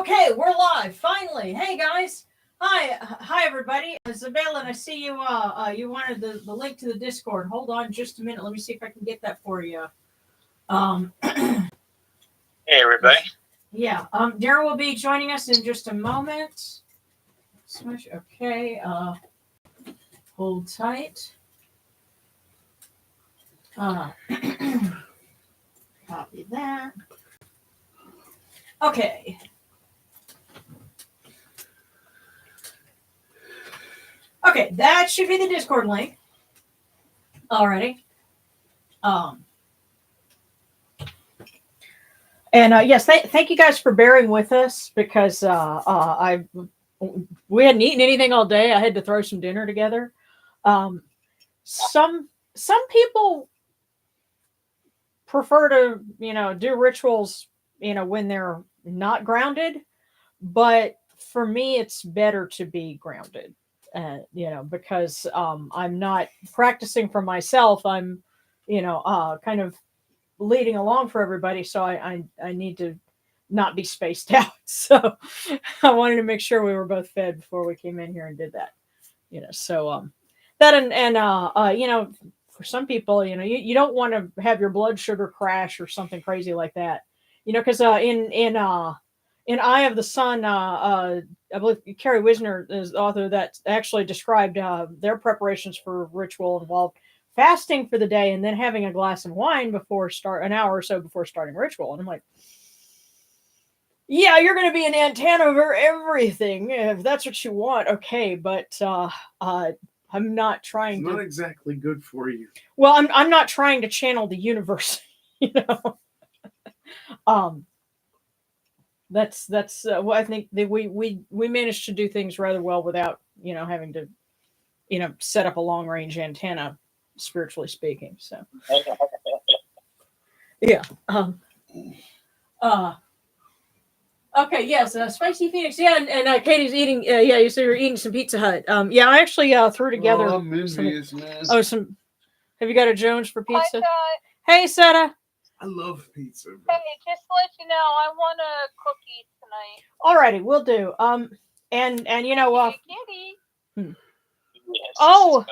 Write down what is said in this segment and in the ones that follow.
Okay, we're live finally. Hey guys, hi everybody. Isabel, and I see you. You wanted the link to the Discord. Hold on, just a minute. Let me see if I can get that for you. Hey everybody. Yeah. Darren will be joining us in just a moment. Switch. Okay. Hold tight. Copy that. Okay. Okay, that should be the Discord link. Alrighty. And yes, thank you guys for bearing with us because we hadn't eaten anything all day. I had to throw some dinner together. Some people prefer to do rituals when they're not grounded, but for me it's better to be grounded. Because I'm not practicing for myself. I'm kind of leading along for everybody, so I need to not be spaced out. So I wanted to make sure we were both fed before we came in here and did that. So that and for some people, you don't want to have your blood sugar crash or something crazy like that. Because in Eye of the Sun, I believe Carrie Wisner is the author that actually described their preparations for ritual involved fasting for the day and then having a glass of wine an hour or so before starting ritual. And I'm like, yeah, you're going to be an antenna over everything if that's what you want. Okay, but I'm not trying. It's not exactly good for you. Well, I'm not trying to channel the universe. That's well, I think that we managed to do things rather well without having to set up a long range antenna, spiritually speaking. So yeah. Okay. Yes. Spicy Phoenix. Yeah. And Katie's eating. Yeah. You said you're eating some Pizza Hut. Yeah. I actually threw together. Oh, I'm envious, man. Oh, some. Have you got a Jones for pizza? Hi, hey, Seta. I love pizza. hey, just to let you know, I want a cookie tonight. Alrighty, we'll do. And Kitty. Yes, oh,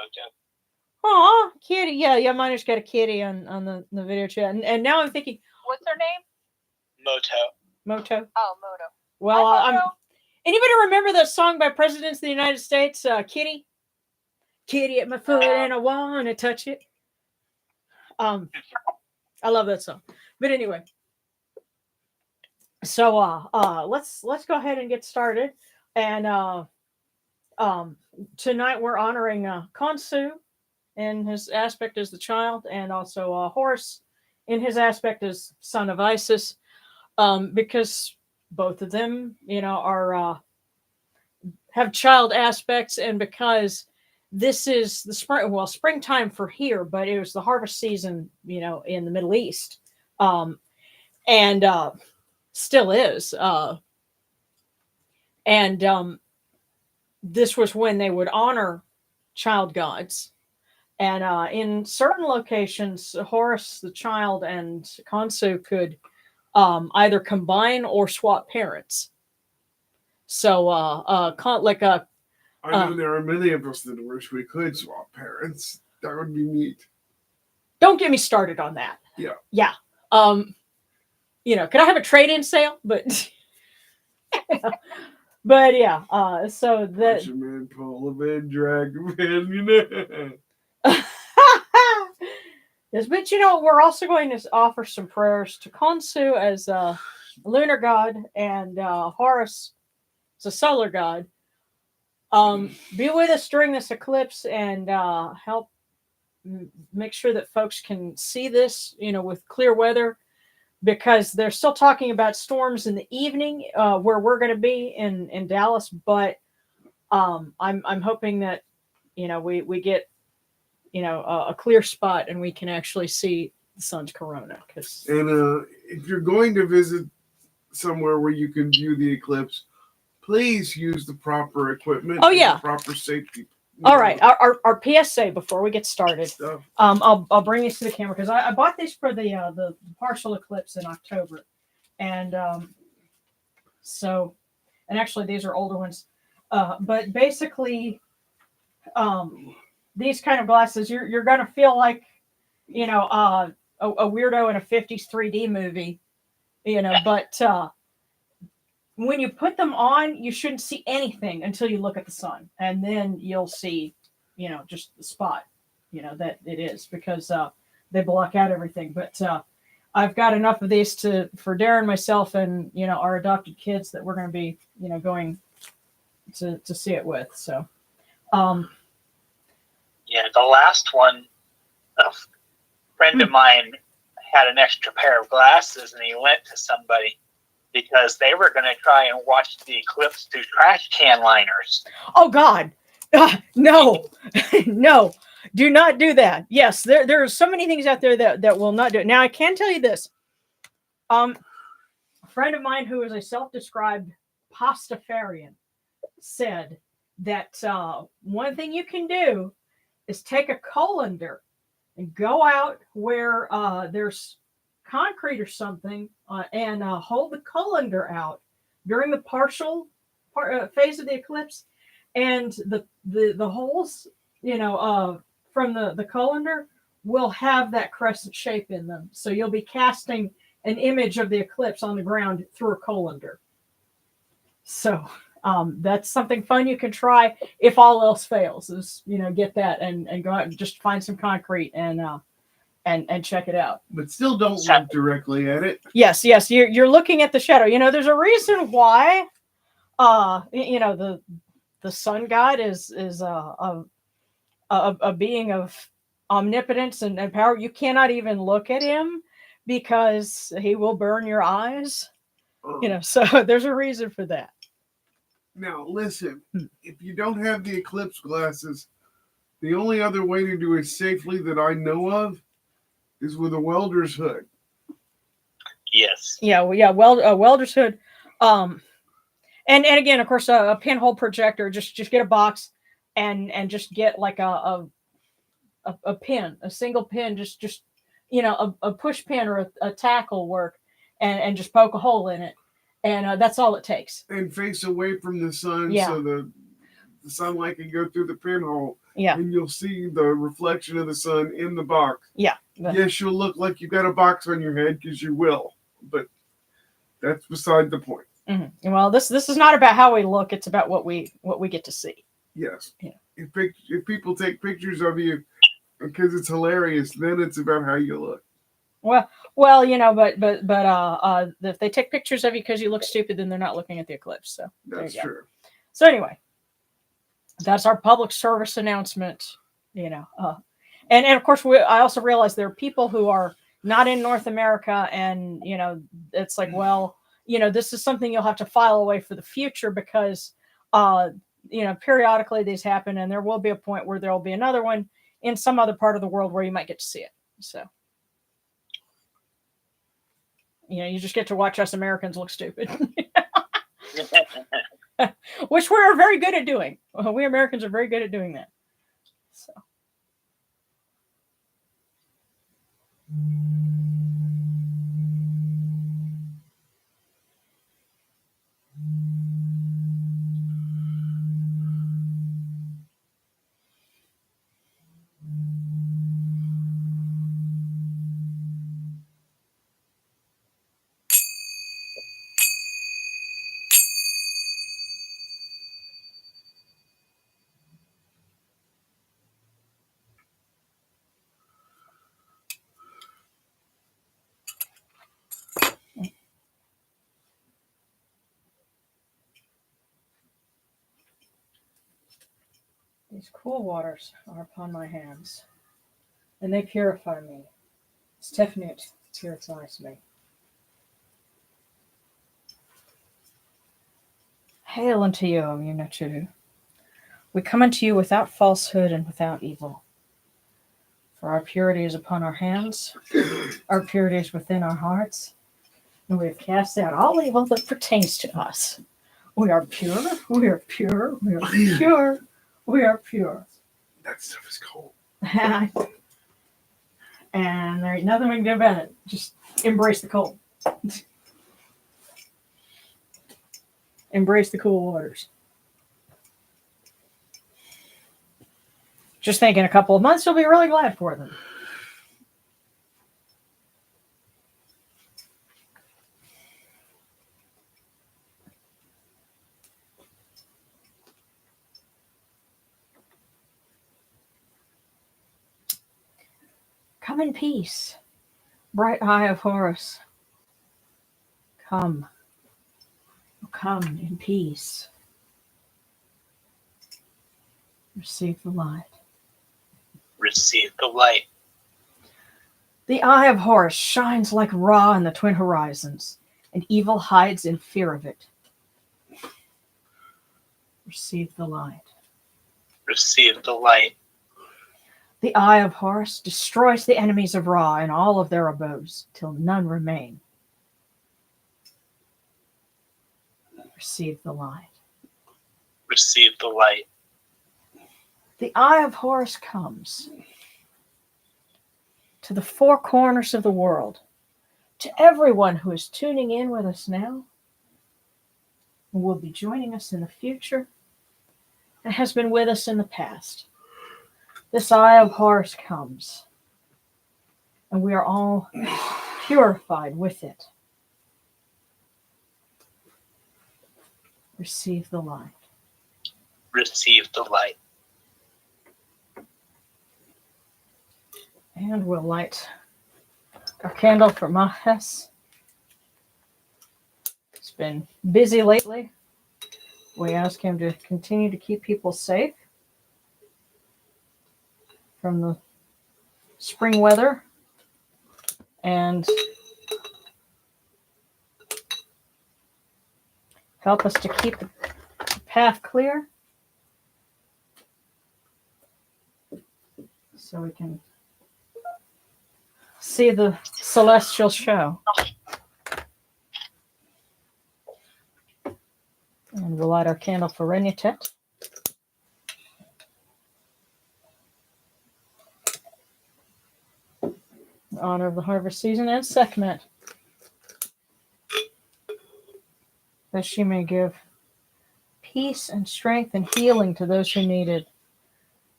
aw, kitty. Yeah. Mine just got a kitty on the video chat, and now I'm thinking, What's her name? Moto. Oh, Moto. Well, Hi, Moto. Anybody remember that song by Presidents of the United States? Kitty at my foot, and I wanna touch it. I love that song. But anyway, so let's go ahead and get started. And tonight we're honoring Khonsu in his aspect as the child, and also Horus in his aspect as son of Isis, because both of them, are have child aspects, and because this is the springtime for here, but it was the harvest season, in the Middle East, and still is, and this was when they would honor child gods. And in certain locations, Horus, the child, and Khonsu could either combine or swap parents. So, I know there are many of us that wish we could swap parents. That would be neat. Don't get me started on that. Yeah. Yeah. Could I have a trade-in sale? But but yeah. So that. Push a man, pull a man, drag a man, Yes, but we're also going to offer some prayers to Khonsu as a lunar god and Horus as a solar god. Be with us during this eclipse and help make sure that folks can see this, with clear weather, because they're still talking about storms in the evening where we're going to be in Dallas. But I'm hoping that we get a clear spot and we can actually see the sun's corona. And if you're going to visit somewhere where you can view the eclipse, please use the proper equipment. Oh, yeah. The proper safety. All right, our PSA before we get started. I'll bring these to the camera because I bought these for the partial eclipse in October, and So, and actually these are older ones. But basically, these kind of glasses, you're going to feel like, you know, a weirdo in a 50s 3D movie, you know, but when you put them on, you shouldn't see anything until you look at the sun. And then you'll see, you know, just the spot, you know, that it is, because they block out everything. But I've got enough of these for Darren, myself, and, you know, our adopted kids that we're going to be, you know, going to see it with. So, Yeah, the last one, a friend of mine had an extra pair of glasses, and he lent to somebody because they were going to try and watch the eclipse through trash can liners. oh God, no, no, do not do that. Yes, there are so many things out there that will not do it. Now, I can tell you this. A friend of mine who is a self-described pastafarian said that one thing you can do is take a colander and go out where there's concrete or something and hold the colander out during the partial phase of the eclipse, and the holes, you know, from the colander will have that crescent shape in them. So you'll be casting an image of the eclipse on the ground through a colander. So that's something fun you can try if all else fails. Is, you know, get that and go out and just find some concrete and check it out. But still don't look directly at it. Yes, you're looking at the shadow. You know, there's a reason why you know, the sun god is a being of omnipotence and power. You cannot even look at him because he will burn your eyes. You know, so there's a reason for that. Now, listen, if you don't have the eclipse glasses, the only other way to do it safely that I know of is with a welder's hood. Yes. Yeah, a welder's hood. And again, of course, a pinhole projector. Just get a box and just get like a pin, a single pin, just you know, a push pin or a tackle work, and just poke a hole in it. And that's all it takes. And face away from the sun, Yeah. so the sunlight can go through the pinhole. Yeah. And you'll see the reflection of the sun in the box. Yeah. Yes, you'll look like you've got a box on your head, because you will. But that's beside the point. Mm-hmm. Well, this is not about how we look. It's about what we get to see. Yes. Yeah. If people take pictures of you because it's hilarious, then it's about how you look. Well, you know, but if they take pictures of you because you look stupid, then they're not looking at the eclipse. So that's true. So anyway, that's our public service announcement. You know, and of course, I also realize there are people who are not in North America, and you know, it's like, well, you know, this is something you'll have to file away for the future because, you know, periodically these happen, and there will be a point where there will be another one in some other part of the world where you might get to see it. So. You know, you just get to watch us Americans look stupid, which we're very good at doing. We Americans are very good at doing that. So. These cool waters are upon my hands, and they purify me. Stephanute purifies me. Hail unto you, O Unachuru. We come unto you without falsehood and without evil. For our purity is upon our hands, our purity is within our hearts, and we have cast out all evil that pertains to us. We are pure, we are pure, we are pure, we are pure. That stuff is cold. And there ain't nothing we can do about it. Just embrace the cold. Embrace the cool waters. Just think in a couple of months, you'll be really glad for them. Come in peace, bright eye of Horus. Come. Come in peace. Receive the light. Receive the light. The eye of Horus shines like Ra in the twin horizons, and evil hides in fear of it. Receive the light. Receive the light. The eye of Horus destroys the enemies of Ra and all of their abodes, till none remain. Receive the light. Receive the light. The eye of Horus comes to the four corners of the world, to everyone who is tuning in with us now, who will be joining us in the future, and has been with us in the past. This eye of Horus comes, and we are all purified with it. Receive the light. Receive the light. And we'll light our candle for Mahes. He's been busy lately. We ask him to continue to keep people safe from the spring weather and help us to keep the path clear so we can see the celestial show. And we'll light our candle for Renyatet. In honor of the harvest season, and Sekhmet, that she may give peace and strength and healing to those who need it.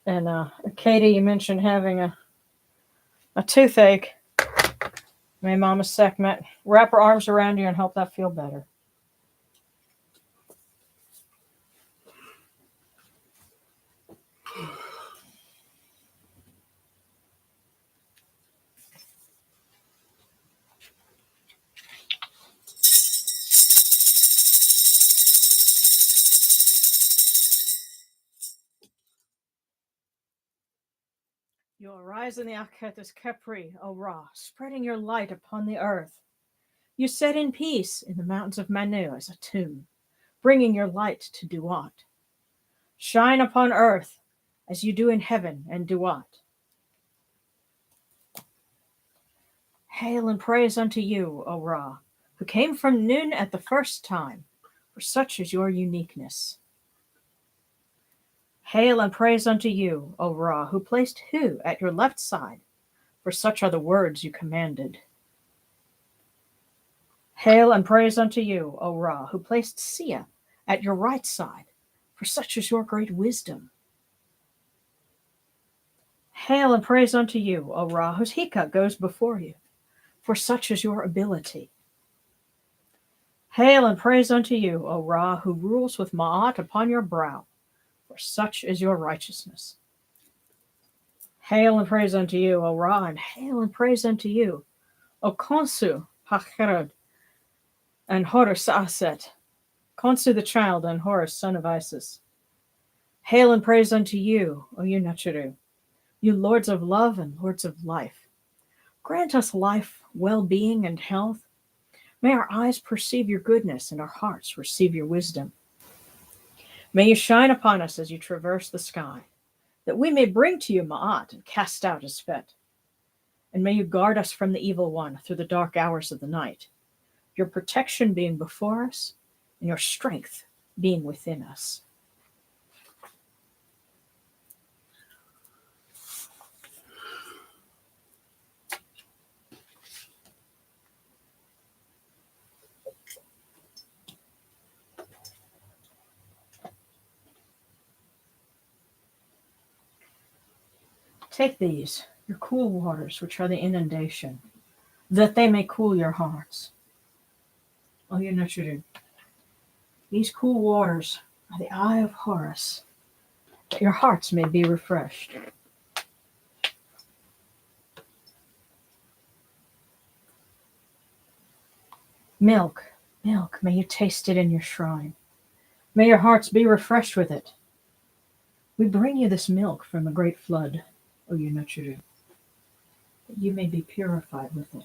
And Katie, you mentioned having a toothache. May Mama Sekhmet wrap her arms around you and help that feel better. You arise in the Aketis Kepri, O Ra, spreading your light upon the earth. You set in peace in the mountains of Manu as a tomb, bringing your light to Duat. Shine upon earth as you do in heaven and Duat. Hail and praise unto you, O Ra, who came from Nun at the first time, for such is your uniqueness. Hail and praise unto you, O Ra, who placed Hu at your left side, for such are the words you commanded. Hail and praise unto you, O Ra, who placed Sia at your right side, for such is your great wisdom. Hail and praise unto you, O Ra, whose Hika goes before you, for such is your ability. Hail and praise unto you, O Ra, who rules with Ma'at upon your brow, for such is your righteousness. Hail and praise unto you, O Ra, and hail and praise unto you, O Khonsu, Hacherod, and Hor-Sa-Aset, Khonsu the child, and Horus, son of Isis. Hail and praise unto you, O Yunachiru, you lords of love and lords of life. Grant us life, well-being, and health. May our eyes perceive your goodness and our hearts receive your wisdom. May you shine upon us as you traverse the sky, that we may bring to you Ma'at and cast out his fet. And may you guard us from the evil one through the dark hours of the night, your protection being before us and your strength being within us. Take these, your cool waters, which are the inundation, that they may cool your hearts. Oh, you know what you do. These cool waters are the eye of Horus, that your hearts may be refreshed. Milk, milk, may you taste it in your shrine. May your hearts be refreshed with it. We bring you this milk from the great flood, O Yunochuru, that you may be purified with it.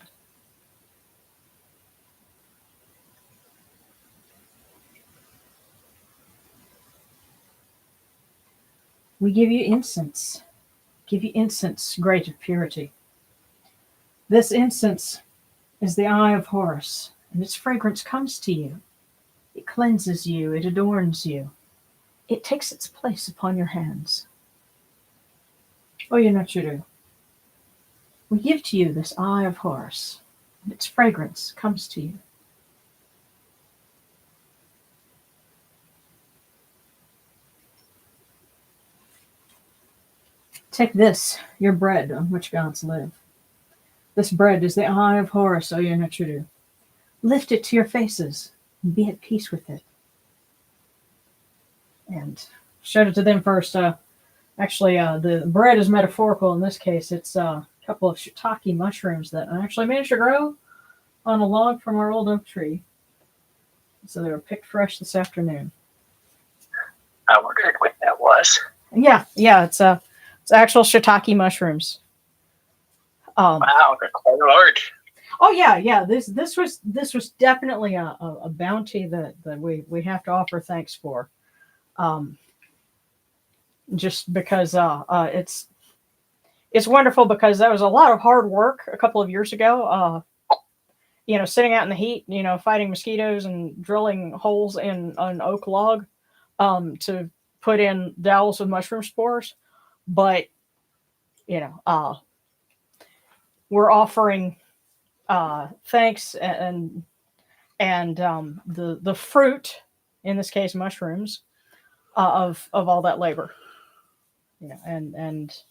We give you incense, great of purity. This incense is the eye of Horus, and its fragrance comes to you. It cleanses you, it adorns you. It takes its place upon your hands. O Yunochuru, we give to you this eye of Horus, and its fragrance comes to you. Take this, your bread on which gods live. This bread is the eye of Horus, O Yunochuru. Lift it to your faces and be at peace with it. And showed it to them first. Actually, the bread is metaphorical in this case. It's a couple of shiitake mushrooms that I actually managed to grow on a log from our old oak tree. So they were picked fresh this afternoon. I wondered what that was. Yeah, it's actual shiitake mushrooms. Wow, they're quite large. Oh yeah. This was definitely a bounty that we have to offer thanks for. Just because it's wonderful, because that was a lot of hard work a couple of years ago. Sitting out in the heat, fighting mosquitoes and drilling holes in an oak log to put in dowels of mushroom spores. But we're offering thanks and the fruit, in this case mushrooms, of all that labor, and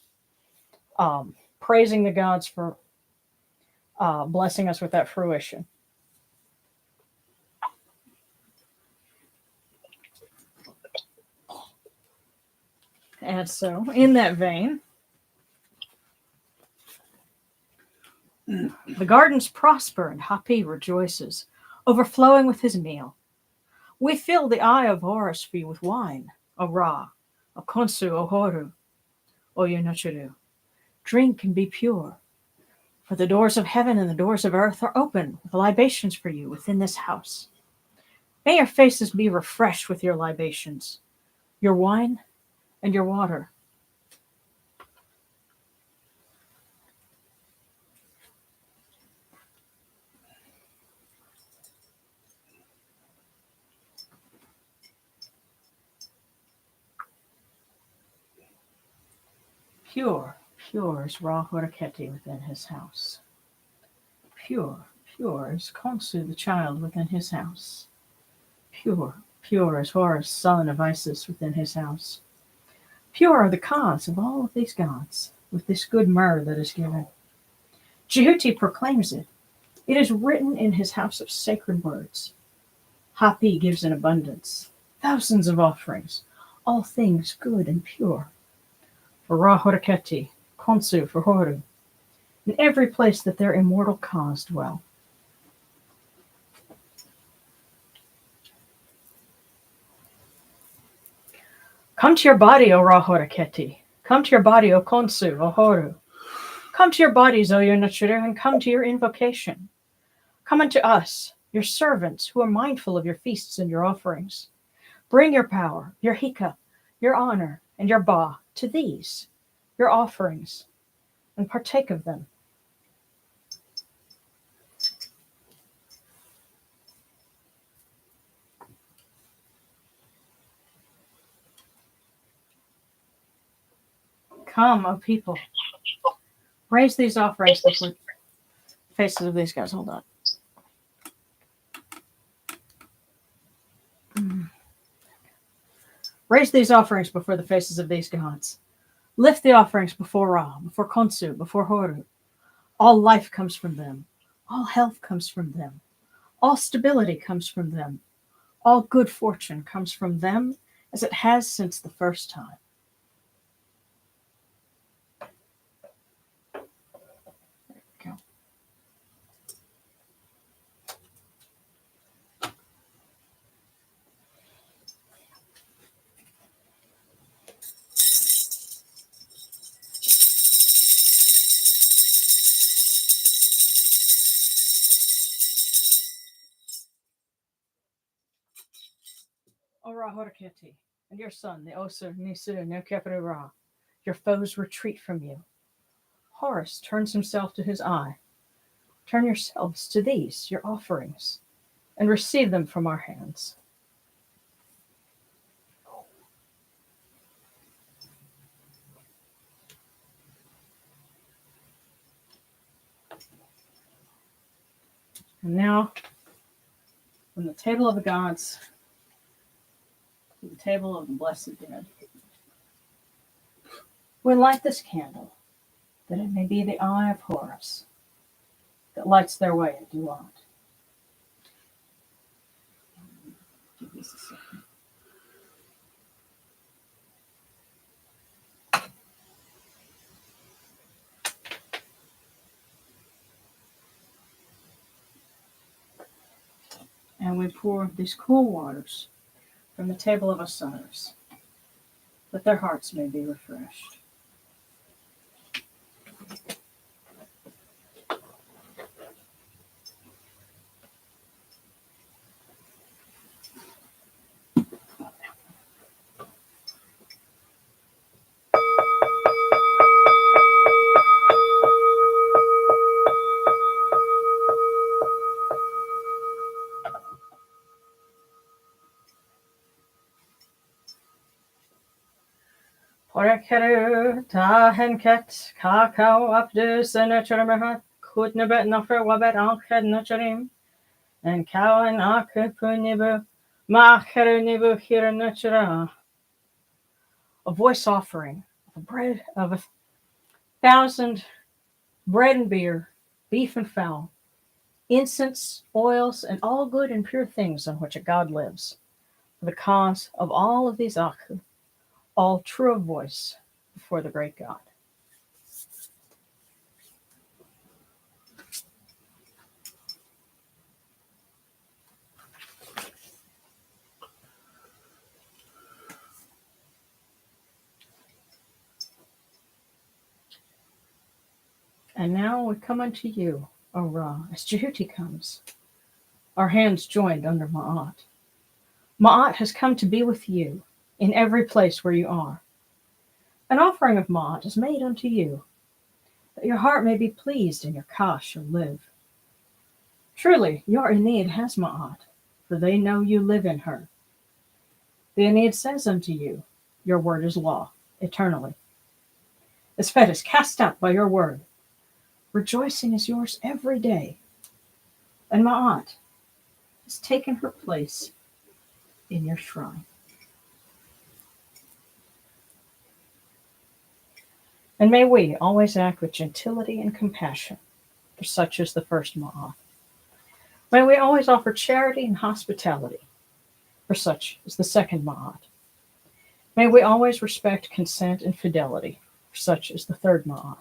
praising the gods for blessing us with that fruition. And so, in that vein, the gardens prosper and Hapi rejoices, overflowing with his meal. We fill the eye of Horus for you with wine, O Ra, O Khonsu, O Horu, O Yunochuru. Drink and be pure, for the doors of heaven and the doors of earth are open with libations for you within this house. May your faces be refreshed with your libations, your wine and your water. Pure is Ra Horaketi within his house. Pure is Khonsu the child within his house. Pure is Horus, son of Isis, within his house. Pure are the cause of all of these gods, with this good myrrh that is given. Jehuti proclaims it. It is written in his house of sacred words. Hapi gives in abundance, thousands of offerings, all things good and pure. For Ra Horaketi, Khonsu for Horu, in every place that their immortal cause dwell. Come to your body, O Ra Horaketi. Come to your body, O Khonsu, O Horu. Come to your bodies, O Yunochuru, and come to your invocation. Come unto us, your servants, who are mindful of your feasts and your offerings. Bring your power, your hika, your honor, and your ba to these, your offerings, and partake of them. Come, O people. Raise these offerings before the faces of these guys. Hold on. Raise these offerings before the faces of these gods. Lift the offerings before Ra, before Khonsu, before Horus. All life comes from them. All health comes from them. All stability comes from them. All good fortune comes from them, as it has since the first time. There we go. O Ra Horaketi, and your son, the Osu Nisu no Keperu Ra, your foes retreat from you. Horus turns himself to his eye. Turn yourselves to these, your offerings, and receive them from our hands. And now, from the table of the gods to the table of the blessed dead, we light this candle, that it may be the eye of Horus that lights their way at Duat. Give this a second. And we pour these cool waters from the table of Osiris, that their hearts may be refreshed. Porekeru tahenket kakao abdus and naturamahat kutnabet noffer wabet ankhed naturim and cow and akupunibu macheru nibu hira natura. A voice offering of bread of 1,000 bread and beer, beef and fowl, incense, oils, and all good and pure things on which a god lives, for the cause of all of these Aku, all true of voice before the great God. And now we come unto you, O Ra, as Jehuti comes, our hands joined under Ma'at. Ma'at has come to be with you in every place where you are. An offering of Ma'at is made unto you, that your heart may be pleased and your ka shall live. Truly, your Aeneid has Ma'at, for they know you live in her. The Aeneid says unto you, your word is law, eternally. Esphet is cast out by your word. Rejoicing is yours every day. And Ma'at has taken her place in your shrine. And may we always act with gentility and compassion, for such is the first Ma'at. May we always offer charity and hospitality, for such is the second Ma'at. May we always respect consent and fidelity, for such is the third Ma'at.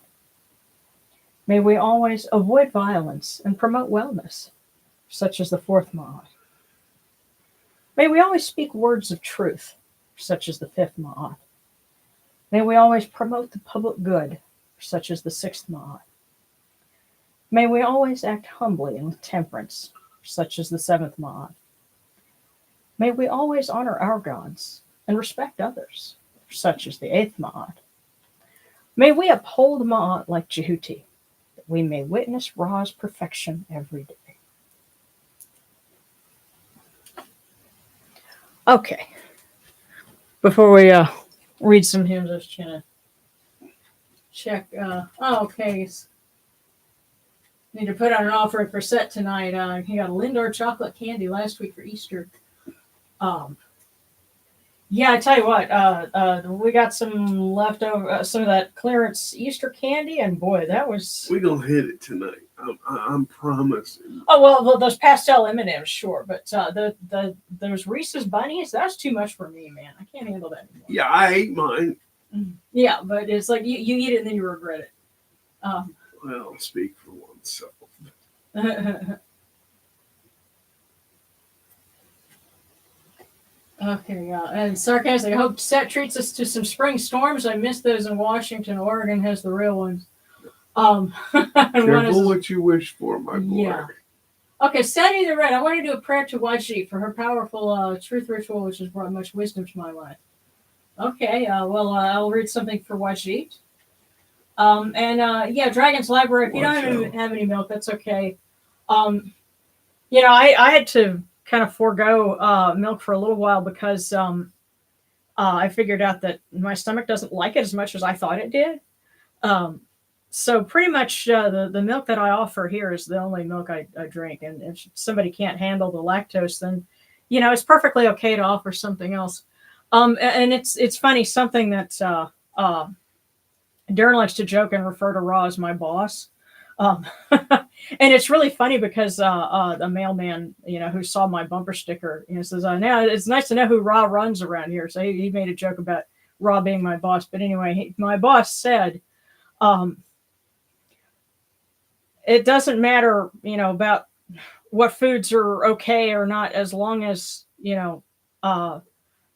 May we always avoid violence and promote wellness, such as the fourth Ma'at. May we always speak words of truth, such as the fifth Ma'at. May we always promote the public good, such as the sixth Ma'at. May we always act humbly and with temperance, such as the seventh Ma'at. May we always honor our gods and respect others, such as the eighth Ma'at. May we uphold Ma'at like Jehuti, that we may witness Ra's perfection every day. Okay. Before we read some hymns, I was trying to check. Okay. Need to put on an offering for Set tonight. He got a Lindor chocolate candy last week for Easter. Yeah, I tell you what, we got some leftover, some of that clearance Easter candy, and boy, that was. We gonna hit it tonight. I'm promising. Oh well, those pastel M&Ms, sure, but the those Reese's bunnies, that's too much for me, man. I can't handle that anymore. Yeah, I ate mine. Yeah, but it's like you eat it and then you regret it. Well, speak for oneself. Okay, yeah. And sarcastic, I hope Set treats us to some spring storms. I missed those in Washington. Oregon has the real ones. Careful what you wish for, my boy. Yeah. Okay, Setty the Red. I want to do a prayer to Wajit for her powerful truth ritual, which has brought much wisdom to my life. Okay, I'll read something for Wajit. Dragon's Library. If you don't have any milk, that's okay. I had to kind of forego milk for a little while because I figured out that my stomach doesn't like it as much as I thought it did. So pretty much the milk that I offer here is the only milk I drink. And if somebody can't handle the lactose, then, it's perfectly okay to offer something else. And it's funny, something that Darren likes to joke and refer to Ra as my boss. And it's really funny because the mailman, who saw my bumper sticker, says, now it's nice to know who Ra runs around here. So he made a joke about Ra being my boss. But anyway, my boss said, it doesn't matter, about what foods are okay or not, as long as,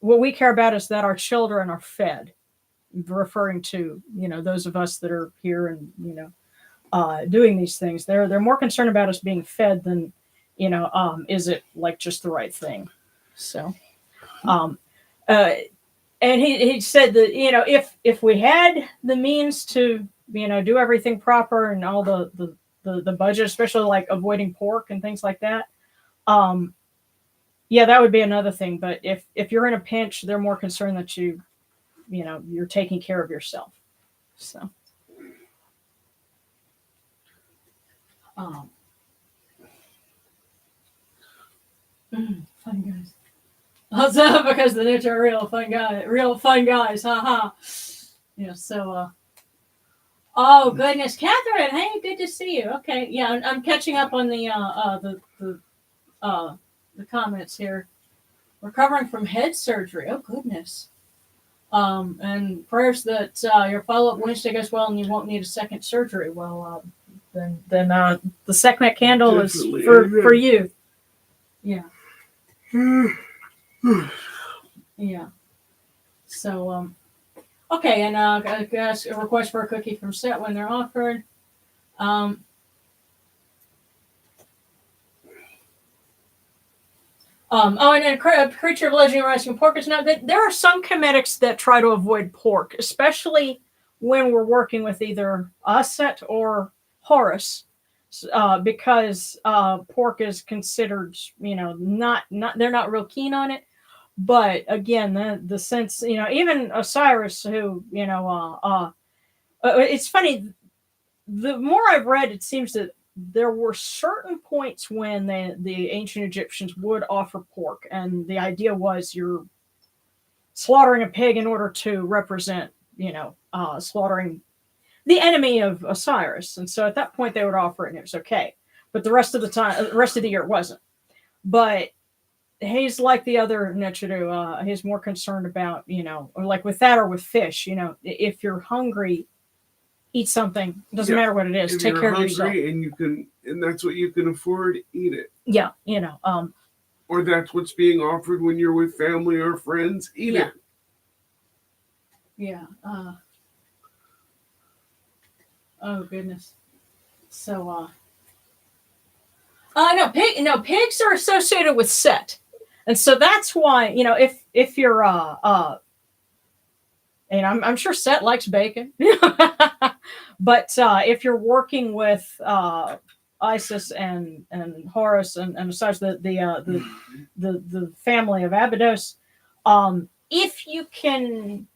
what we care about is that our children are fed, referring to, those of us that are here and, doing these things. They're more concerned about us being fed than, is it like just the right thing? So, and he said that, if we had the means to, do everything proper and all the budget, especially like avoiding pork and things like that, that would be another thing. But if you're in a pinch, they're more concerned that you're taking care of yourself. So, fun guys. Also, because the niche are real fun guys, haha. So, oh goodness, Catherine, hey, good to see you. Okay, yeah, I'm catching up on the comments here. Recovering from head surgery. Oh goodness. And prayers that your follow-up Wednesday goes well and you won't need a second surgery. Well, then the Sekhmet candle Definitely. is for you. Yeah. Yeah. So, okay, and I guess a request for a cookie from Set when they're offered. And then creature of legend rising pork is not good. There are some Kemetics that try to avoid pork, especially when we're working with either Aset or Horus, because pork is considered, not they're not real keen on it. But again, the sense, even Osiris, who, it's funny. The more I've read, it seems that there were certain points when the ancient Egyptians would offer pork, and the idea was you're slaughtering a pig in order to represent, slaughtering the enemy of Osiris. And so at that point they would offer it and it was okay. But the rest of the year it wasn't. But he's like the other Nechidu. He's more concerned about, or like with that or with fish, if you're hungry, eat something. It doesn't matter what it is. If Take you're care hungry of yourself. and that's what you can afford, eat it. Yeah, or that's what's being offered when you're with family or friends, eat it. Yeah. Oh goodness. So pigs are associated with Set. And so that's why, if you're and I'm sure Set likes bacon. But if you're working with Isis and Horus and such, the family of Abydos, if you can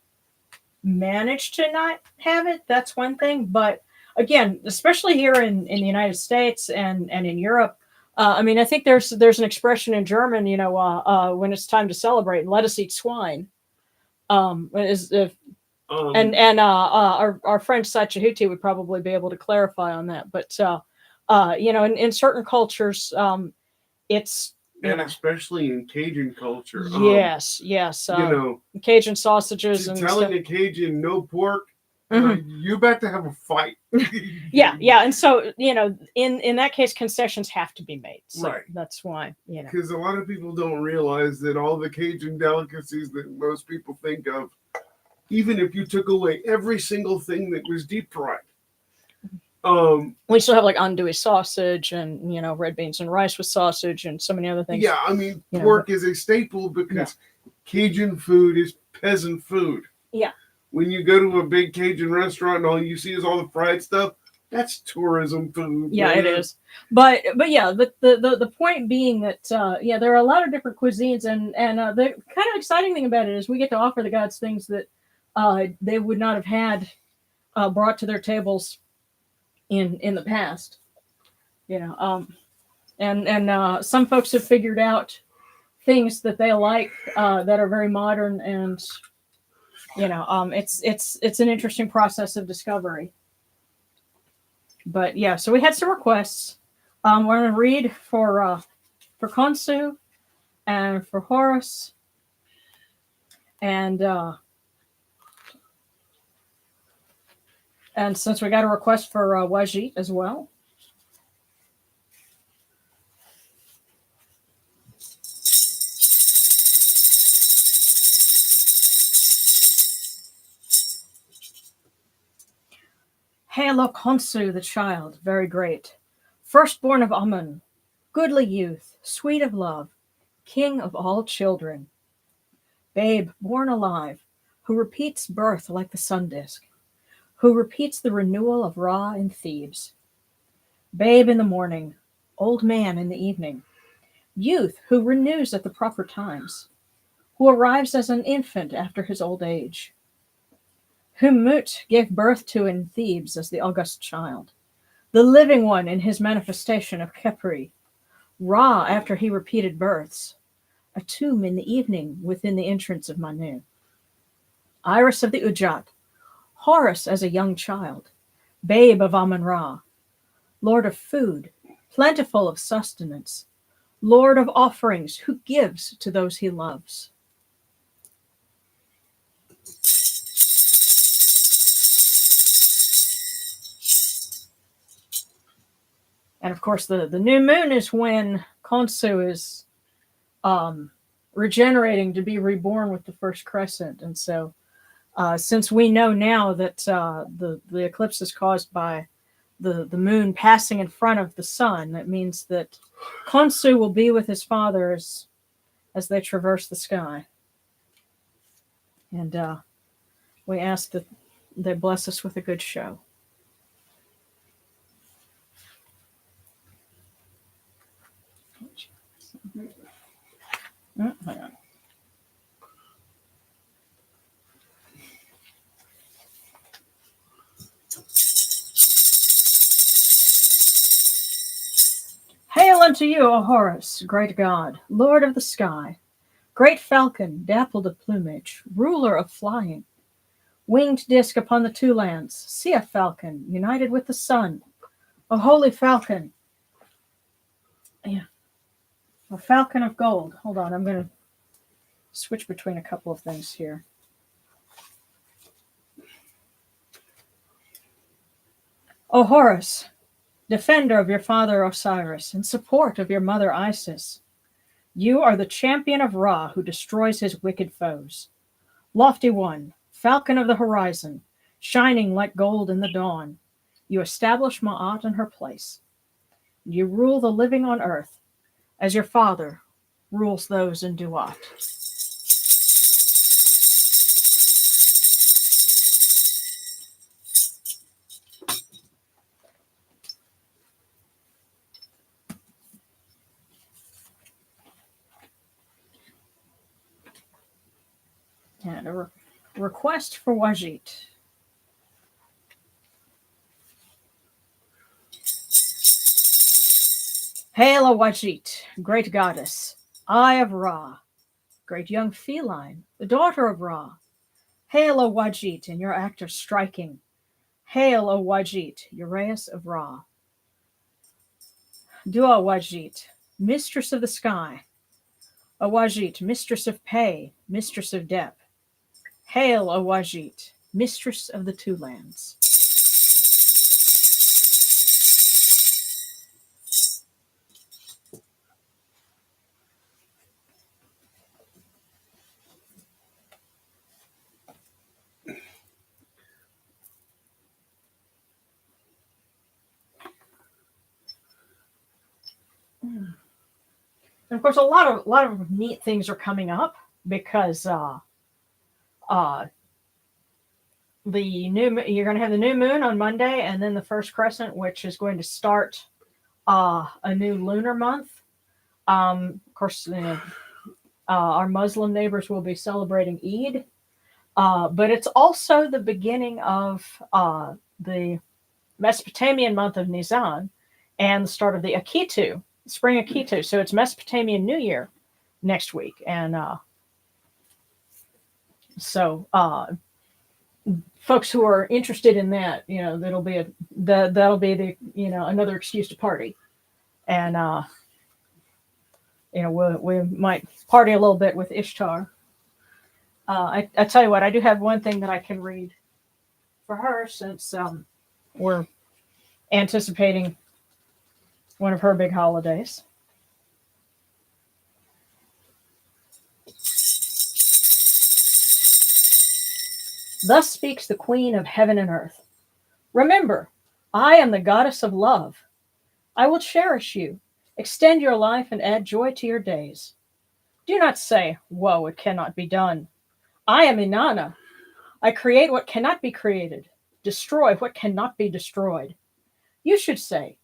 manage to not have it, that's one thing. But again, especially here in the United States and in Europe, I think there's an expression in German, when it's time to celebrate, let us eat swine. Is if and our friend Sachahuti would probably be able to clarify on that. But in certain cultures, it's and especially in Cajun culture. Yes. Cajun sausages and telling stuff. a Cajun no pork, you about to have a fight. Yeah, and so in that case, concessions have to be made. So right. That's why because a lot of people don't realize that all the Cajun delicacies that most people think of, even if you took away every single thing that was deep fried. We still have like andouille sausage and red beans and rice with sausage and so many other things. Yeah, I mean pork is a staple because Cajun food is peasant food. Yeah. When you go to a big Cajun restaurant and all you see is all the fried stuff, that's tourism food. Yeah, it is. But the point being that there are a lot of different cuisines and the kind of exciting thing about it is we get to offer the gods things that they would not have had brought to their tables in the past. And some folks have figured out things that they like that are very modern, and it's an interesting process of discovery. But yeah, so we had some requests. We're going to read for Khonsu and for Horus, and since we got a request for Wajit as well. Hail, O Khonsu, the child, very great, firstborn of Amun, goodly youth, sweet of love, king of all children. Babe, born alive, who repeats birth like the sun disk, who repeats the renewal of Ra in Thebes. Babe in the morning, old man in the evening, youth who renews at the proper times, who arrives as an infant after his old age, whom Mut gave birth to in Thebes as the august child, the living one in his manifestation of Khepri, Ra after he repeated births, a tomb in the evening within the entrance of Manu, Iris of the Ujat, Horus as a young child, babe of Amun-Ra, lord of food, plentiful of sustenance, lord of offerings who gives to those he loves. And of course, the new moon is when Khonsu is regenerating to be reborn with the first crescent. And so since we know now that the eclipse is caused by the moon passing in front of the sun, that means that Khonsu will be with his father as they traverse the sky. And we ask that they bless us with a good show. Hang on. Hail unto you, O Horus, great god, lord of the sky, great falcon, dappled of plumage, ruler of flying, winged disk upon the two lands, see a falcon united with the sun, a holy falcon. Yeah. A falcon of gold. Hold on, I'm going to switch between a couple of things here. O Horus, defender of your father Osiris, in support of your mother Isis, you are the champion of Ra who destroys his wicked foes. Lofty one, falcon of the horizon, shining like gold in the dawn, you establish Ma'at in her place. You rule the living on earth, as your father rules those in Duat. And a request for Wajit. Hail, O Wajit, great goddess, eye of Ra, great young feline, the daughter of Ra, Hail, O Wajit, in your act of striking. Hail, O Wajit, Uraeus of Ra. Dua Wajit, mistress of the sky. O Wajit, mistress of pay, mistress of depth. Hail, O Wajit, mistress of the two lands. And of course, a lot of neat things are coming up because the you're going to have the new moon on Monday, and then the first crescent, which is going to start a new lunar month. Of course, our Muslim neighbors will be celebrating Eid, but it's also the beginning of the Mesopotamian month of Nisan and the start of the Akitu, spring Akitu. So it's Mesopotamian New Year next week, and so folks who are interested in that, that'll be the another excuse to party, and we might party a little bit with Ishtar. I tell you what, I do have one thing that I can read for her, since we're anticipating one of her big holidays. Thus speaks the Queen of Heaven and Earth. Remember, I am the goddess of love. I will cherish you, extend your life, and add joy to your days. Do not say, woe, it cannot be done. I am Inanna. I create what cannot be created, destroy what cannot be destroyed. You should say,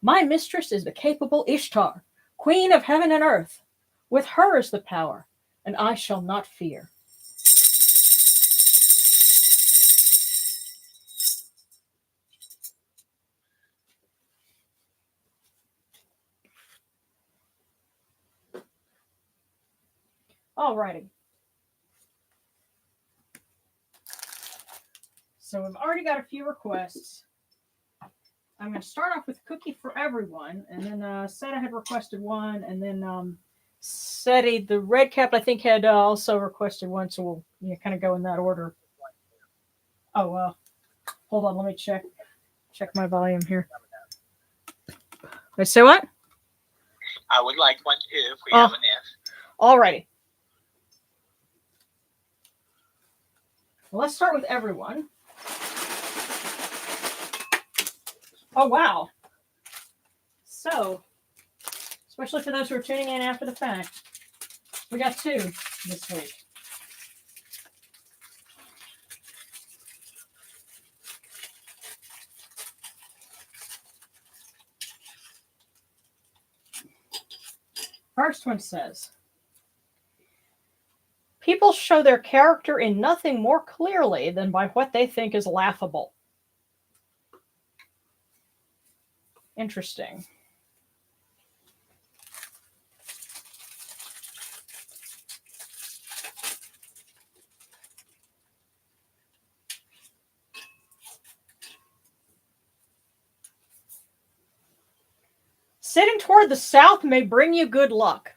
my mistress is the capable Ishtar, Queen of Heaven and Earth. With her is the power, and I shall not fear. Alrighty. So we've already got a few requests. I'm going to start off with cookie for everyone, and then Seta had requested one, and then Seti, the red cap, I think, had also requested one, so we'll kind of go in that order. Oh, hold on, let me check my volume here. Wait, say what? I would like one too if we have an if. Alrighty. Well, let's start with everyone. Oh, wow. So, especially for those who are tuning in after the fact, we got two this week. First one says, people show their character in nothing more clearly than by what they think is laughable. Interesting. Sitting toward the south may bring you good luck.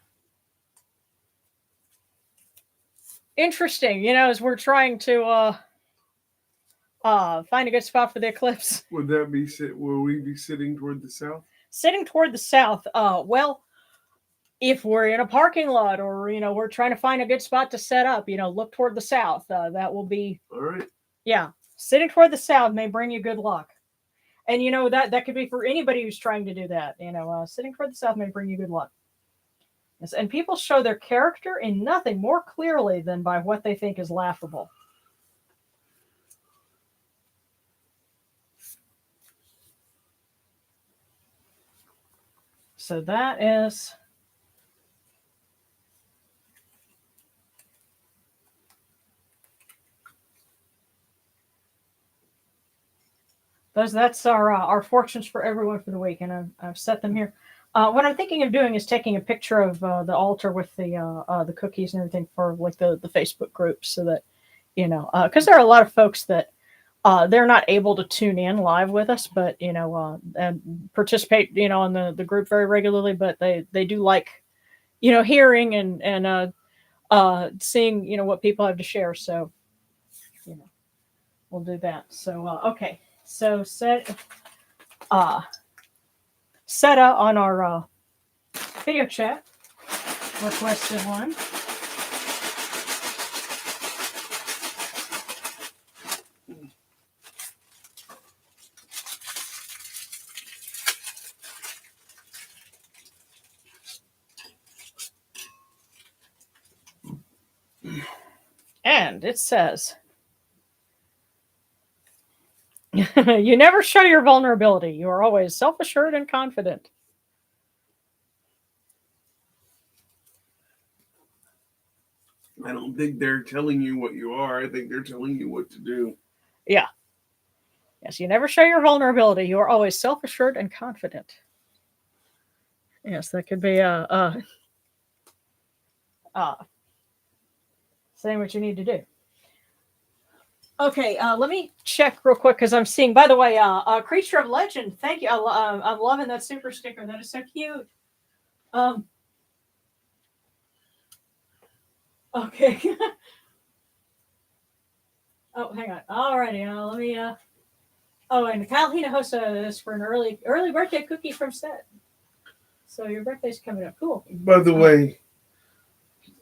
Interesting, as we're trying to find a good spot for the eclipse. Would that be will we be sitting toward the south? Sitting toward the south. Well, if we're in a parking lot or we're trying to find a good spot to set up, look toward the south. That will be all right. Yeah, sitting toward the south may bring you good luck. And that could be for anybody who's trying to do that. Sitting toward the south may bring you good luck. Yes, and people show their character in nothing more clearly than by what they think is laughable. So that is that's our fortunes for everyone for the week, and I've set them here. What I'm thinking of doing is taking a picture of the altar with the cookies and everything for like the Facebook group, so that because there are a lot of folks that they're not able to tune in live with us, but and participate, in the group very regularly. But they do like, hearing and seeing, what people have to share. So, we'll do that. So, okay. So Seta on our video chat requested one. And it says, you never show your vulnerability. You are always self-assured and confident. I don't think they're telling you what you are. I think they're telling you what to do. Yeah. Yes, you never show your vulnerability. You are always self-assured and confident. Yes, that could be saying what you need to do. Okay, let me check real quick because I'm seeing. By the way, Creature of Legend. Thank you. I'm loving that super sticker. That is so cute. Okay. Oh, hang on. Alrighty. Let me. Oh, and Kyle Hina Hor-Sa is for an early birthday cookie from Set. So your birthday's coming up. Cool. By the way,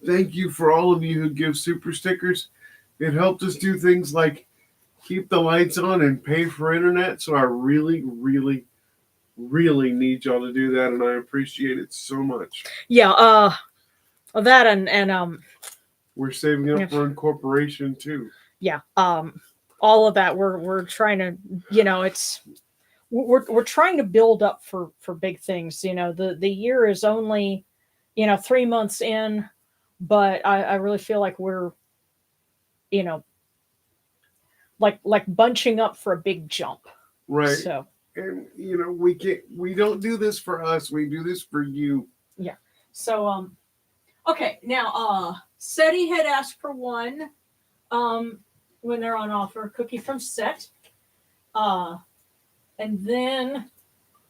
thank you for all of you who give super stickers. It helped us do things like keep the lights on and pay for internet. So I really, really, really need y'all to do that, and I appreciate it so much. Yeah. That and we're saving up for incorporation too. Yeah. All of that. We're trying to. It's. We're trying to build up for big things. The year is only, 3 months in, but I really feel like we're, like bunching up for a big jump. Right. So, and we don't do this for us. We do this for you. Yeah. So okay, now Seti had asked for one when they're on offer, cookie from Set. And then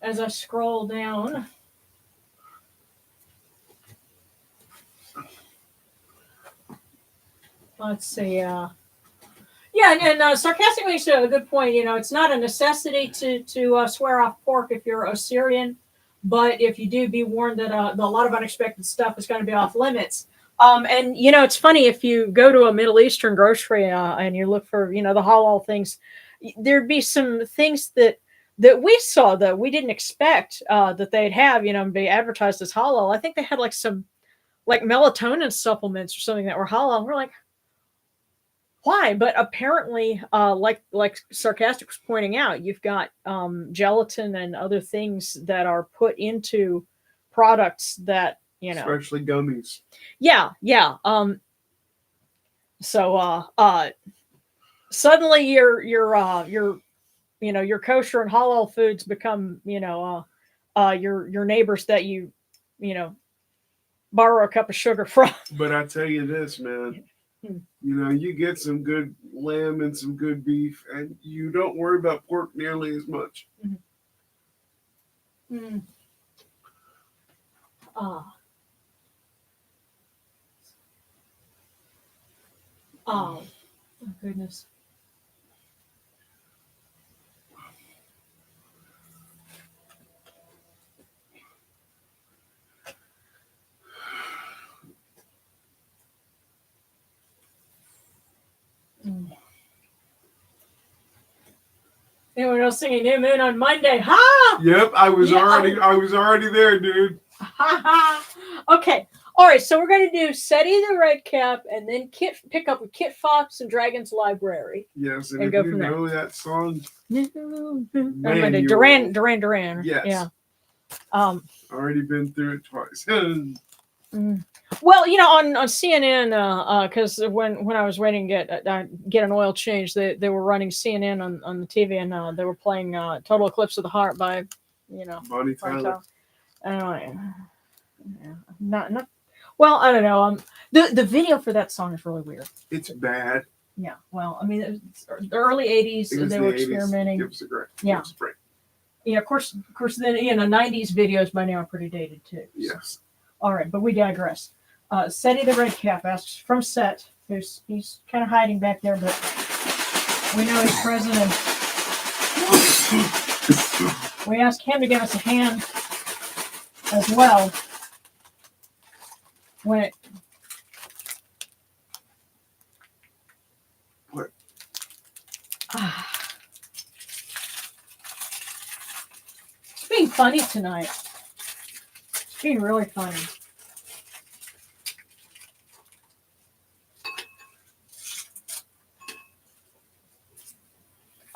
as I scroll down, let's see. Yeah, and sarcastic makes a good point. It's not a necessity to swear off pork if you're Osirian, but if you do, be warned that a lot of unexpected stuff is going to be off limits. And it's funny if you go to a Middle Eastern grocery and you look for the halal things, there'd be some things that we saw that we didn't expect that they'd have, be advertised as halal. I think they had some melatonin supplements or something that were halal. We're like, why? But apparently, like Sarcastic was pointing out, you've got gelatin and other things that are put into products that especially gummies. Yeah. So suddenly your kosher and halal foods become your neighbors that you borrow a cup of sugar from. But I tell you this, man. You get some good lamb and some good beef, and you don't worry about pork nearly as much. Mm-hmm. Oh, goodness. Anyone else singing New Moon on Monday? Ha! Yep, I was already there, dude. Okay. All right, so we're going to do Seti the Red Cap and then pick up with Kit Fox and Dragon's Library. Yes, and and if go you from know that song, man, Duran. Yes. Yeah. Already been through it twice. Well, on CNN, because when I was waiting to get an oil change, they were running CNN on the TV, and they were playing "Total Eclipse of the Heart" by Bonnie Tyler. Not. Well, I don't know. The video for that song is really weird. It's bad. Yeah, well, I mean, it's the early '80s. It was They the were 80s. experimenting. Give us a break. Yeah. Give us a break. Yeah, of course. Then '90s videos by now are pretty dated too. Yes. All right, but we digress. Seti the Red Cap asks from Set, who's he's kind of hiding back there, but we know he's president. We ask him to give us a hand as well when it. What? It's being funny tonight. It's being really funny.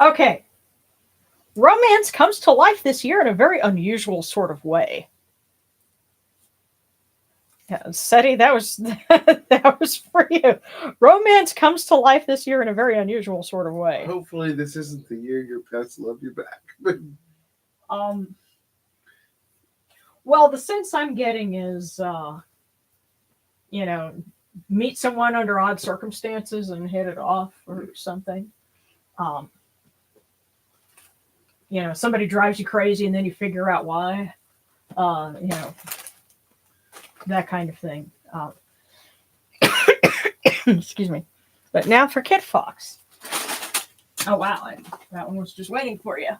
Okay. Romance comes to life this year in a very unusual sort of way. Yeah, Seti, that was that was for you. Romance comes to life this year in a very unusual sort of way. Hopefully, this isn't the year your pets love you back. Well, the sense I'm getting is, meet someone under odd circumstances and hit it off or something. Somebody drives you crazy and then you figure out why. That kind of thing. Excuse me. But now for Kit Fox. Oh, wow. That one was just waiting for you.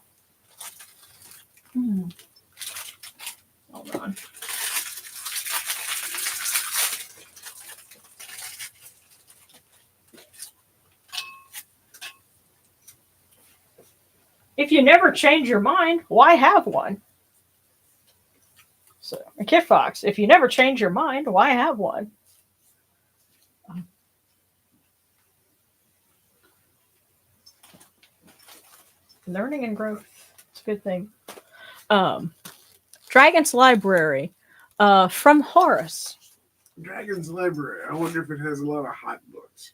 Hold on. If you never change your mind, why have one? So, Kit Fox, if you never change your mind, why have one? Learning and growth. It's a good thing. Dragon's Library from Horus. Dragon's Library. I wonder if it has a lot of hot books.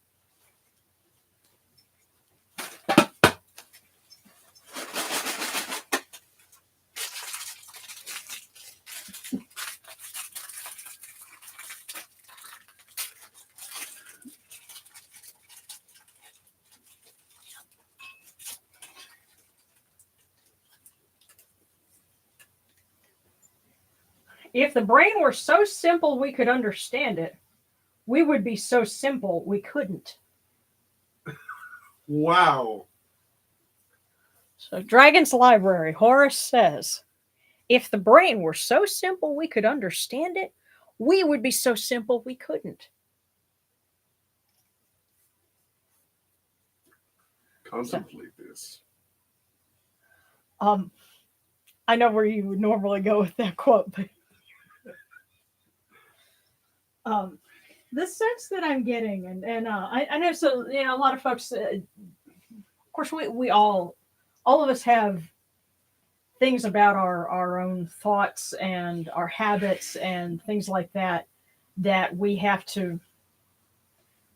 If the brain were so simple we could understand it, we would be so simple we couldn't. Wow. So, Dragon's Library, Horus says, if the brain were so simple we could understand it, we would be so simple we couldn't. Contemplate this. I know where you would normally go with that quote, but the sense that I'm getting, and I know, so a lot of folks, of course, we all of us have things about our own thoughts and our habits and things like that we have to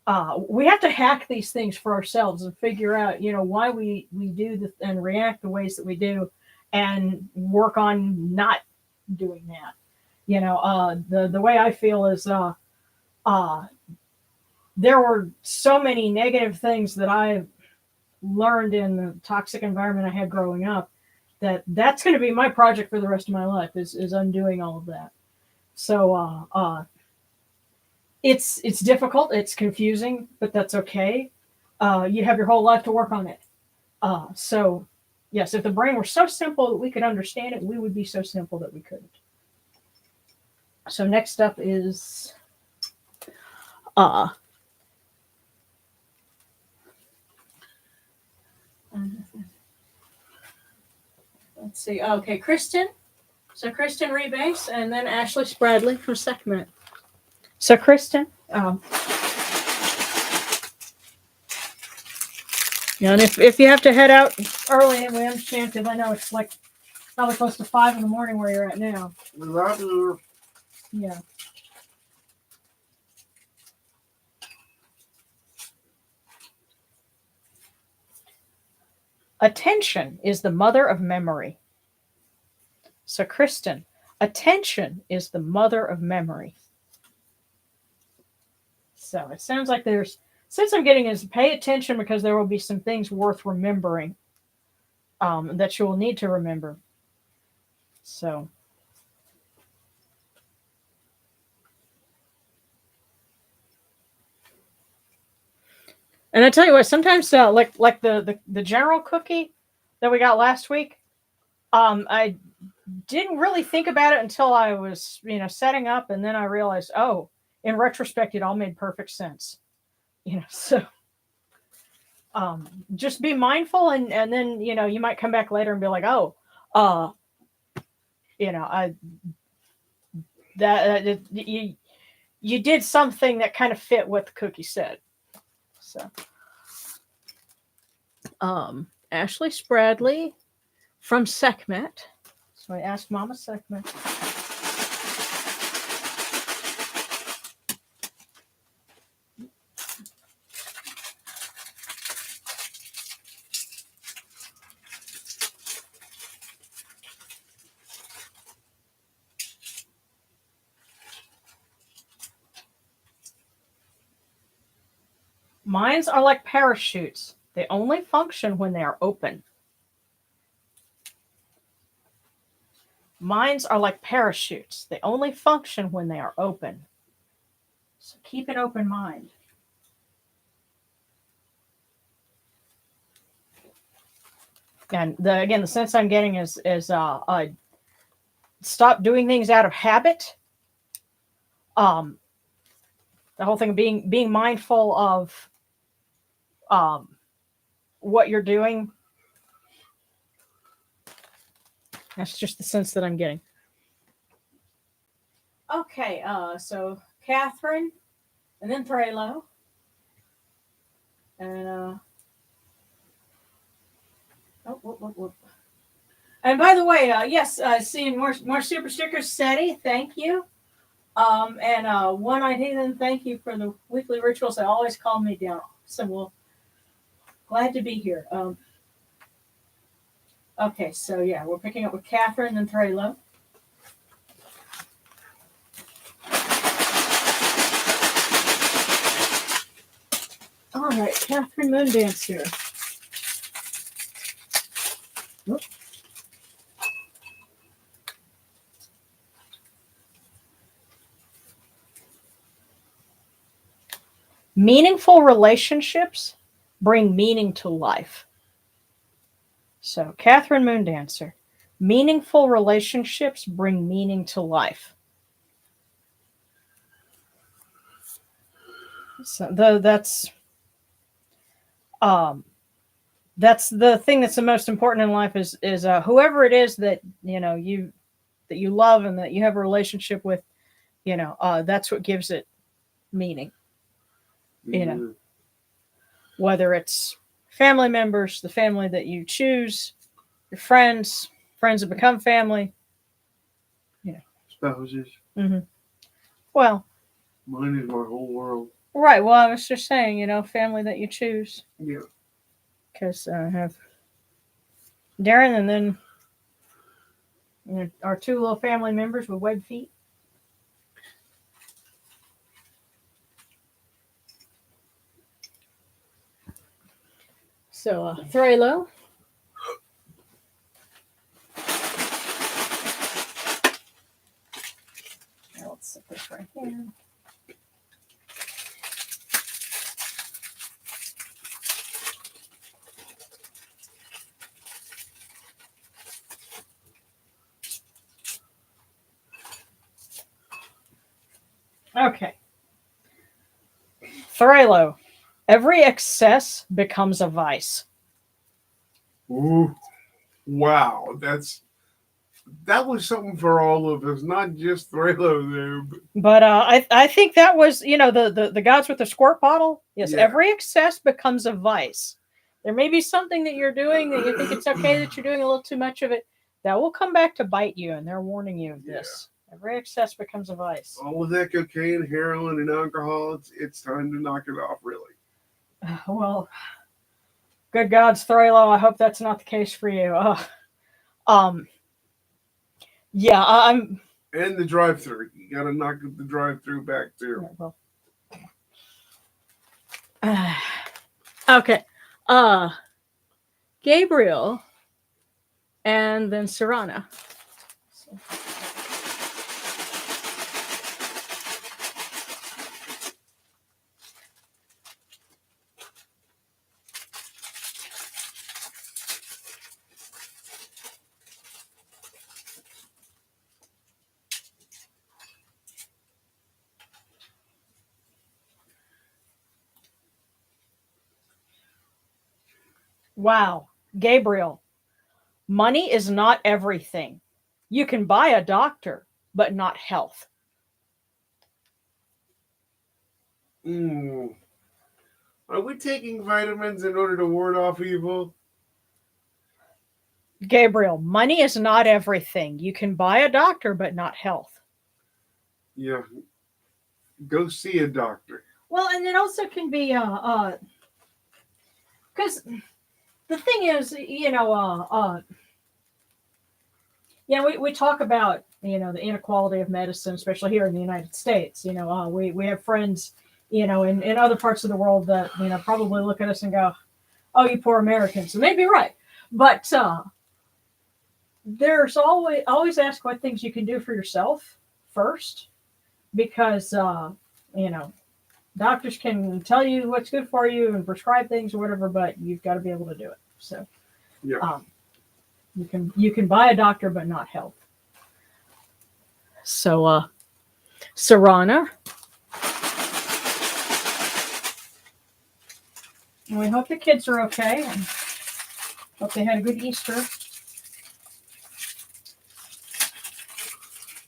hack these things for ourselves and figure out why we do and react the ways that we do, and work on not doing that. The way I feel is there were so many negative things that I learned in the toxic environment I had growing up that's going to be my project for the rest of my life is undoing all of that. So it's difficult, it's confusing, but that's okay. You have your whole life to work on it. So yes, if the brain were so simple that we could understand it, we would be so simple that we couldn't. So next up is let's see. Okay, Kristen. So Kristen Rebase, and then Ashley Spradley from Sekhmet. So Kristen, and if you have to head out early, we understand, because I know it's like probably close to 5 a.m. where you're at now. We love you. Yeah. Attention is the mother of memory. So Kristen, attention is the mother of memory. So it sounds like there's sense I'm getting is pay attention because there will be some things worth remembering that you will need to remember. So. And I tell you what, sometimes like the general cookie that we got last week, I didn't really think about it until I was setting up, and then I realized, oh, in retrospect, it all made perfect sense. So just be mindful, and then you might come back later and be like, oh, I that you did something that kind of fit what the cookie said. So. Ashley Spradley from Sekhmet. So I asked Mama Sekhmet. Minds are like parachutes. They only function when they are open. Minds are like parachutes. They only function when they are open. So keep an open mind. And the sense I'm getting is stop doing things out of habit. The whole thing of being mindful of what you're doing. That's just the sense that I'm getting. Okay, so Catherine, and then Threlo, and and by the way, yes, seeing more super stickers, Seti, thank you. And One Eyed Heathen, thank you for the weekly rituals. They always calm me down. So glad to be here. Okay, so yeah, we're picking up with Catherine and Threlo. All right, Catherine Moondancer. Whoop. Meaningful relationships bring meaning to life. So, Catherine Moondancer, meaningful relationships bring meaning to life. So that's the thing that's the most important in life is whoever it is that you love and that you have a relationship with, that's what gives it meaning. Mm-hmm. Whether it's family members, the family that you choose, your friends that become family, Spouses. Mm-hmm. Well, mine is my whole world. Right. Well, I was just saying, family that you choose. Yeah. Because I have Darren and then our two little family members with webbed feet. So, Threlo. Now let's set this right here. Okay. Threlo. Every excess becomes a vice. Ooh. Wow. That was something for all of us, not just Threlo there. But I think that was, the gods with the squirt bottle. Yes, yeah. Every excess becomes a vice. There may be something that you're doing that you think it's okay that you're doing a little too much of it. That will come back to bite you, and they're warning you of this. Yeah. Every excess becomes a vice. All of that cocaine, heroin, and alcohol, it's time to knock it off, really. Well, good gods, Threlo, I hope that's not the case for you. Yeah, I'm. And the drive-through. You got to knock the drive-through back too. Yeah, well. Okay. Uh, Gabriel and then Serana. Wow. Gabriel, money is not everything. You can buy a doctor, but not health. Mm. Are we taking vitamins in order to ward off evil? Gabriel, money is not everything. You can buy a doctor, but not health. Yeah. Go see a doctor. Well, and it also can be because the thing is, we talk about the inequality of medicine, especially here in the United States. We have friends, in other parts of the world that probably look at us and go, "Oh, you poor Americans," and they'd be right. But there's always ask what things you can do for yourself first, because doctors can tell you what's good for you and prescribe things or whatever, but you've got to be able to do it. So, Yeah. you can buy a doctor, but not health. So, Serana, and we hope the kids are okay, and hope they had a good Easter.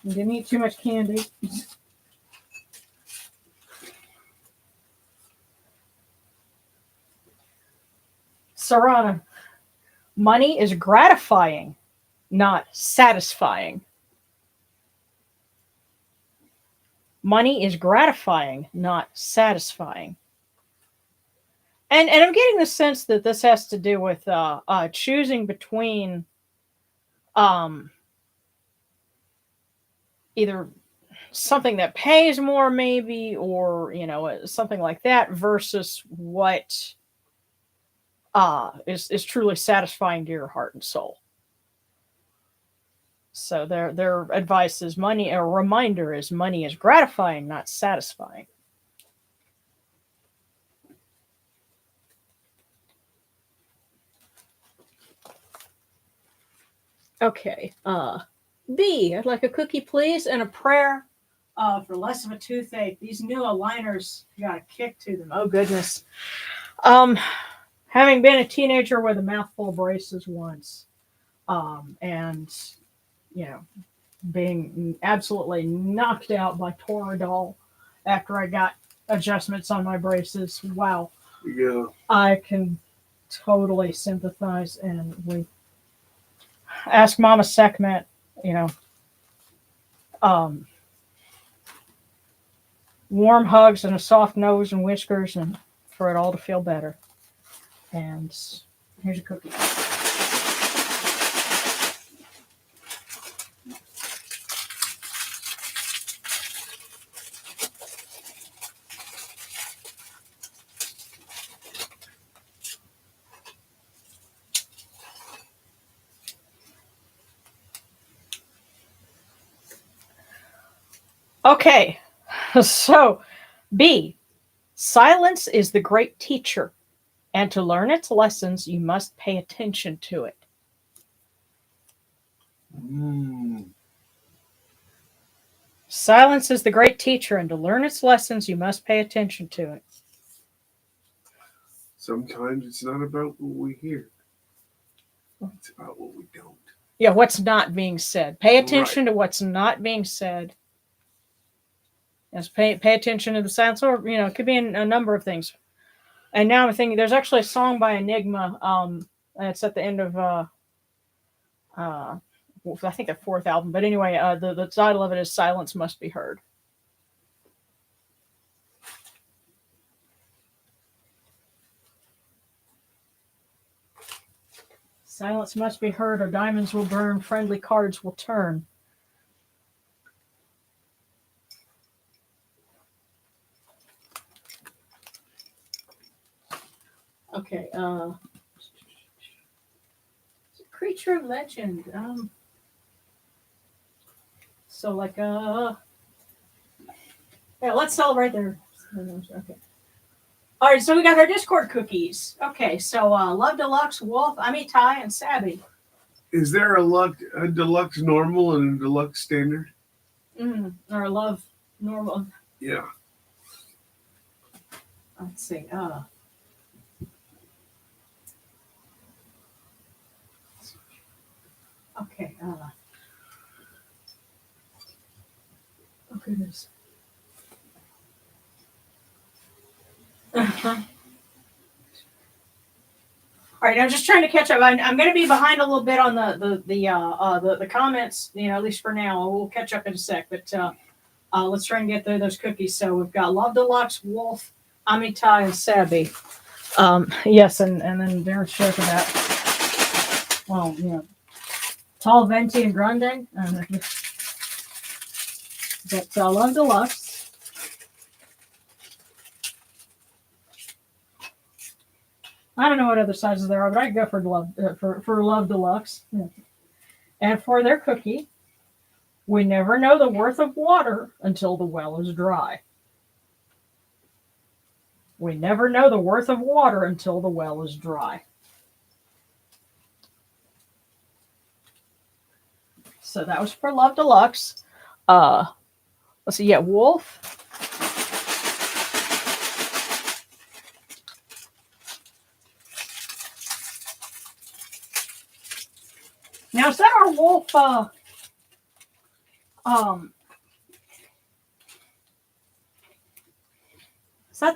And didn't eat too much candy. Serana, money is gratifying, not satisfying. Money is gratifying, not satisfying. And I'm getting the sense that this has to do with choosing between either something that pays more, maybe, or something like that, versus what is truly satisfying to your heart and soul. So their advice is money. A reminder is money is gratifying, not satisfying. Okay. B, I'd like a cookie, please, and a prayer for less of a toothache. These new aligners got a kick to them. Oh goodness. Having been a teenager with a mouthful of braces once, and being absolutely knocked out by Toradol after I got adjustments on my braces. Wow. Yeah. I can totally sympathize, and we ask Mama Sekhmet, warm hugs and a soft nose and whiskers, and for it all to feel better. And here's a cookie. Okay, so B, silence is the great teacher, and to learn its lessons, you must pay attention to it. Silence is the great teacher, and to learn its lessons, you must pay attention to it. Sometimes it's not about what we hear. It's about what we don't. Yeah, what's not being said. Pay attention to what's not being said. Yes, pay attention to the silence, or it could be in a number of things. And now I'm thinking there's actually a song by Enigma. It's at the end of I think the fourth album. But anyway, the title of it is "Silence Must Be Heard." Silence must be heard, or diamonds will burn, friendly cards will turn. Okay. Creature of legend. So like yeah, let's celebrate there. Okay. All right, so we got our Discord cookies. Okay, so Love Deluxe, Wolf, Amitai, and Sabby. Is there a deluxe normal and a deluxe standard? Or Love Normal. Yeah. Let's see. Okay. Oh goodness. All right, I'm just trying to catch up. I'm going to be behind a little bit on the comments. At least for now. We'll catch up in a sec. But let's try and get through those cookies. So we've got Love Deluxe, Wolf, Amitai, and Sabby. Yes, and then Darren's joking that. Well, Tall, Venti, and Grande. But Love Deluxe. I don't know what other sizes there are, but I could go for Love Deluxe. Yeah. And for their cookie, we never know the worth of water until the well is dry. We never know the worth of water until the well is dry. So that was for Love Deluxe. Let's see. Yeah, Wolf. Now is that our Wolf?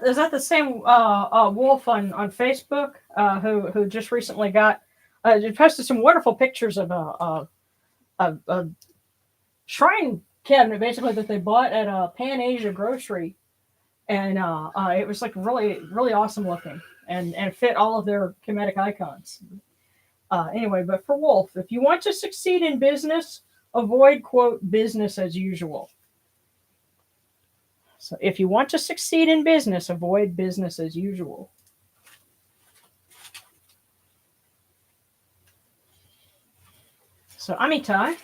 Is that the same Wolf on Facebook who just recently got posted some wonderful pictures of a shrine cabinet basically that they bought at a Pan Asia grocery, and it was like really really awesome looking and fit all of their Kemetic icons. Anyway, but for Wolf, if you want to succeed in business, avoid quote business as usual. So if you want to succeed in business, avoid business as usual. So Amitai.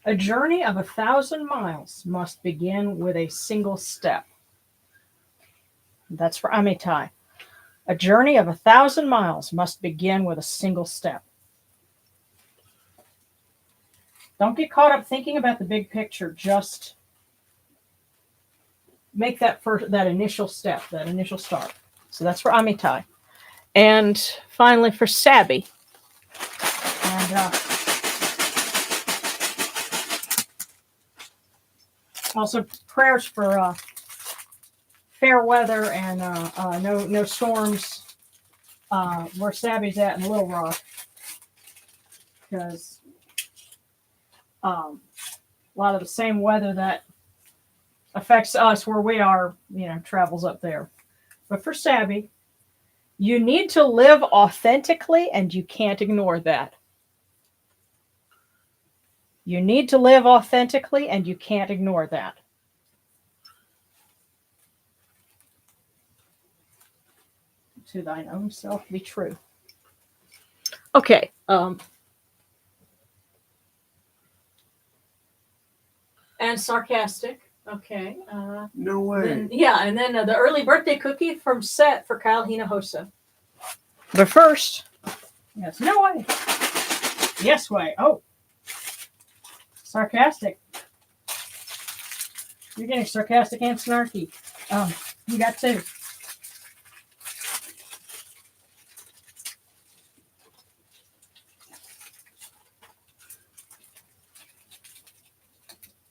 A journey of 1,000 miles must begin with a single step. That's for Amitai. A journey of 1,000 miles must begin with a single step. Don't get caught up thinking about the big picture. Just make that initial step, that initial start. So that's for Amitai. And finally for Sabby. And also prayers for fair weather and no storms where Sabby's at in Little Rock, because a lot of the same weather that affects us where we are, travels up there. But for Sabby, you need to live authentically, and you can't ignore that. You need to live authentically, and you can't ignore that. To thine own self be true. Okay. And sarcastic. Okay. No way. And then the early birthday cookie from Set for Kyle Hinojosa. But first, yes, no way. Yes way. Oh. Sarcastic. You're getting sarcastic and snarky. You got two.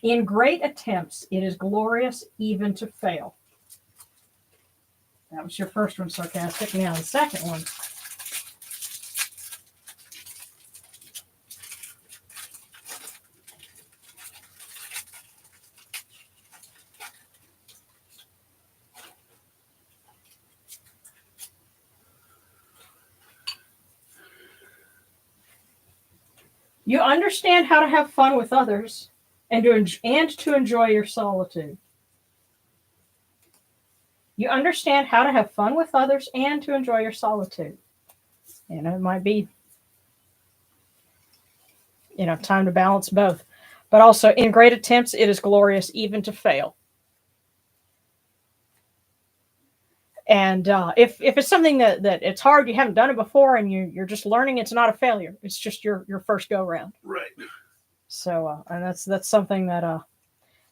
In great attempts, it is glorious even to fail. That was your first one, sarcastic. Now the second one. You understand how to have fun with others and to enjoy your solitude. You understand how to have fun with others and to enjoy your solitude. You know, it might be, you know, time to balance both. But also, in great attempts, it is glorious even to fail. And if it's something that it's hard, you haven't done it before, and you're just learning, it's not a failure. It's just your first go round. Right. So, and that's something that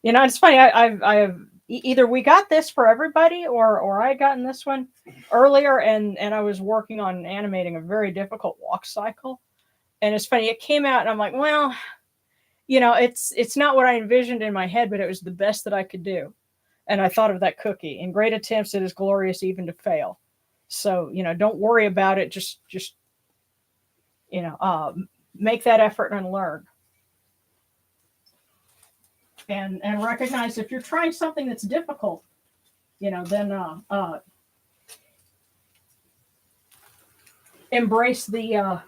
you know, it's funny. I have either we got this for everybody, or I had gotten this one earlier, and I was working on animating a very difficult walk cycle, and it's funny. It came out, and I'm like, well, you know, it's not what I envisioned in my head, but it was the best that I could do. And I thought of that cookie. In great attempts, it is glorious even to fail. So, you know, don't worry about it. Just you know, make that effort and learn. And recognize if you're trying something that's difficult, you know, then embrace the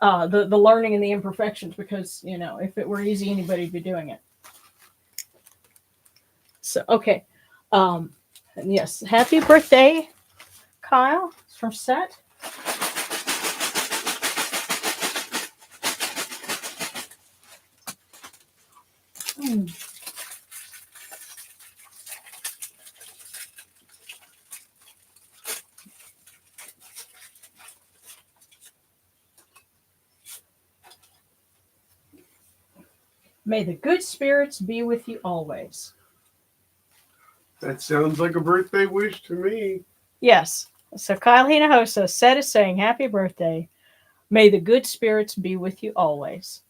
learning and the imperfections, because, you know, if it were easy, anybody'd be doing it. So, okay. And yes, happy birthday, Kyle. It's from Set. May the good spirits be with you always. That sounds like a birthday wish to me. Yes. So Kyle Hinojosa Set is saying happy birthday. May the good spirits be with you always.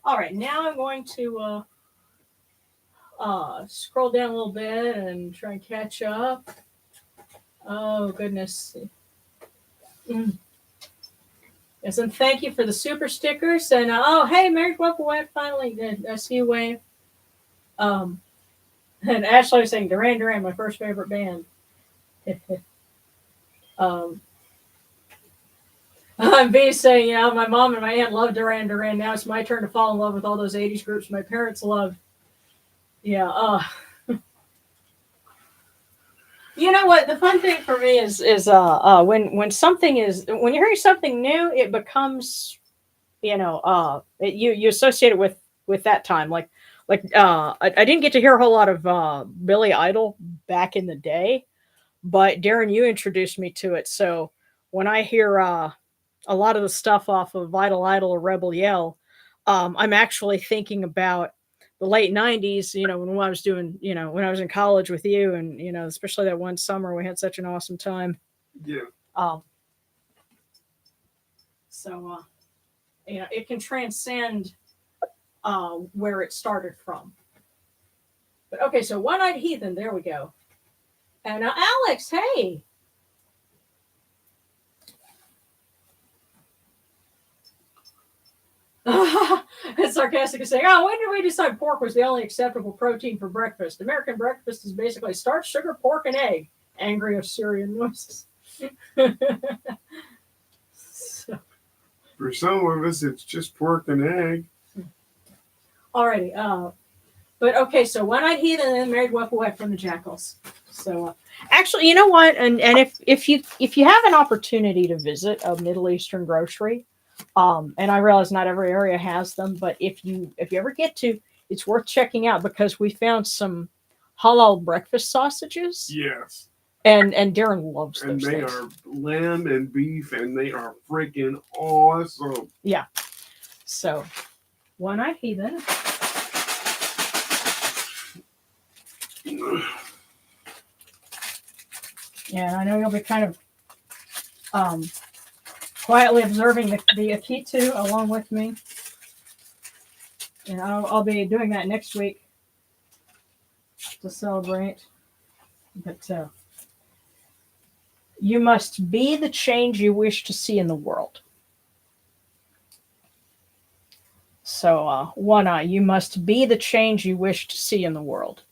All right, now I'm going to scroll down a little bit and try and catch up. Oh, goodness. Yes, and thank you for the super stickers. And oh, hey, Mary Wave finally did. I see you wave. And Ashley was saying Duran Duran, my first favorite band. B saying, yeah, my mom and my aunt loved Duran Duran. Now it's my turn to fall in love with all those 80s groups my parents loved. Yeah. You know what? The fun thing for me is when something is, when you're hearing something new, it becomes, you know, you associate it with that time. Like I didn't get to hear a whole lot of Billy Idol back in the day, but Darren, you introduced me to it. So when I hear a lot of the stuff off of Vital Idol or Rebel Yell, I'm actually thinking about the late 90s, you know, when I was doing, you know, when I was in college with you, and, you know, especially that one summer, we had such an awesome time. Yeah. So, you know, it can transcend where it started from. But okay, so One-Eyed Heathen, there we go. And Alex, hey. It's sarcastic to say, oh, when did we decide pork was the only acceptable protein for breakfast? American breakfast is basically starch, sugar, pork, and egg. Angry Assyrian noises. So. For some of us, it's just pork and egg. Alrighty. But okay, so One-Eyed Heathen and then Married Wife from the Jackals. So actually, you know what? And if you have an opportunity to visit a Middle Eastern grocery, and I realize not every area has them, but if you ever get to, it's worth checking out, because we found some halal breakfast sausages. Yes. And Darren loves those. And they things. are lamb and beef, and they are freaking awesome. Yeah. So, One-Eyed Heathen. Yeah, I know you'll be kind of quietly observing the Akitu along with me. And I'll be doing that next week to celebrate. But you must be the change you wish to see in the world. So, One-Eye, you must be the change you wish to see in the world.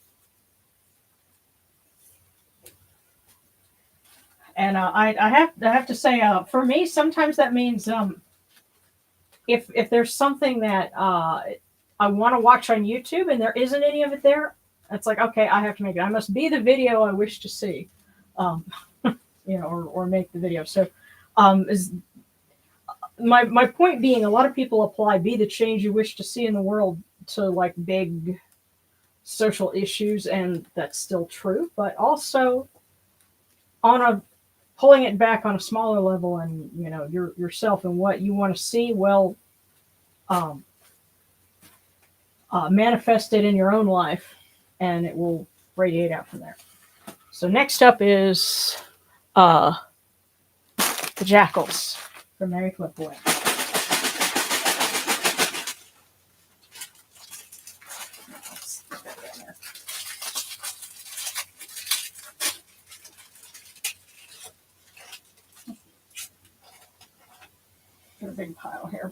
And I have to say, for me, sometimes that means if there's something that I want to watch on YouTube and there isn't any of it there, it's like, okay, I have to make it. I must be the video I wish to see, or make the video. So, is my point being, a lot of people apply "be the change you wish to see in the world" to like big social issues, and that's still true, but also on a pulling it back on a smaller level, and yourself and what you want to see, well, manifest it in your own life, and it will radiate out from there. So next up is the Jackals from Mary Flipaway. Got a big pile here.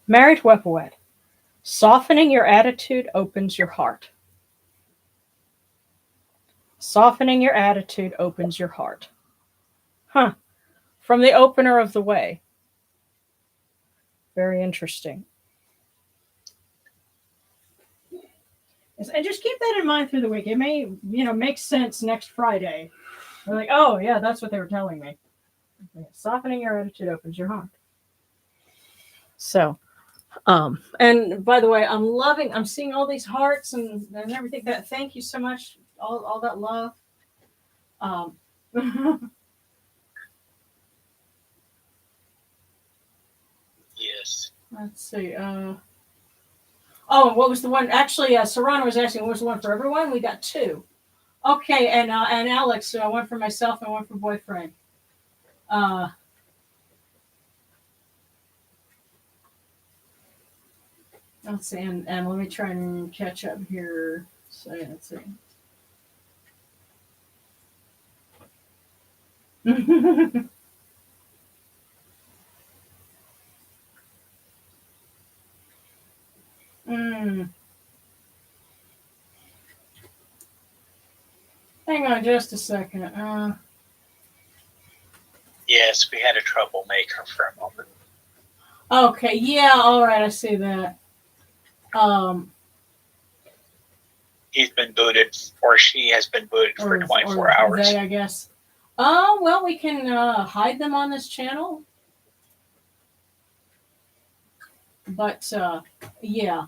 Married Wepawet. Softening your attitude opens your heart. Softening your attitude opens your heart. Huh. From the opener of the way. Very interesting. And just keep that in mind through the week. It may, make sense next Friday. We're like, oh, yeah, that's what they were telling me. Softening your attitude opens your heart. So, and by the way, I'm seeing all these hearts and everything. Thank you so much. All that love. Yes. Let's see. What was the one? Actually, Serrano was asking, what was the one for everyone? We got 2. Okay, and Alex, one for myself and one for boyfriend. Let's see, and let me try and catch up here. So let's see. Hang on just a second. Yes, we had a troublemaker for a moment. Okay, yeah, all right, I see that. He's been booted, or she has been booted for 24 hours. They, I guess. Well, we can hide them on this channel. But, yeah.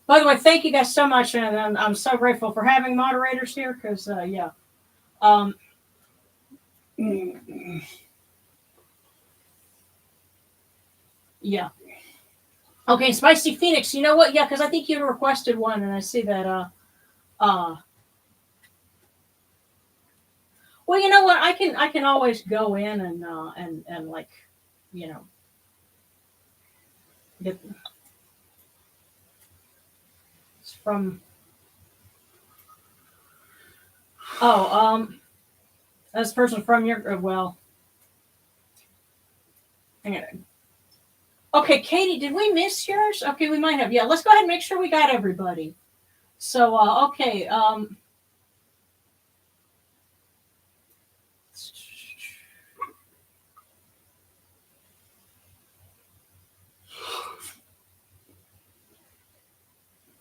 By the way, thank you guys so much, and I'm so grateful for having moderators here, because, yeah. Yeah. Okay, Spicy Phoenix, you know what? Yeah, because I think you requested one, and I see that, well, you know what? I can always go in and like, get it's from. This person from your well. Hang on. Okay, Katie, did we miss yours? Okay, we might have. Yeah, let's go ahead and make sure we got everybody. So, okay.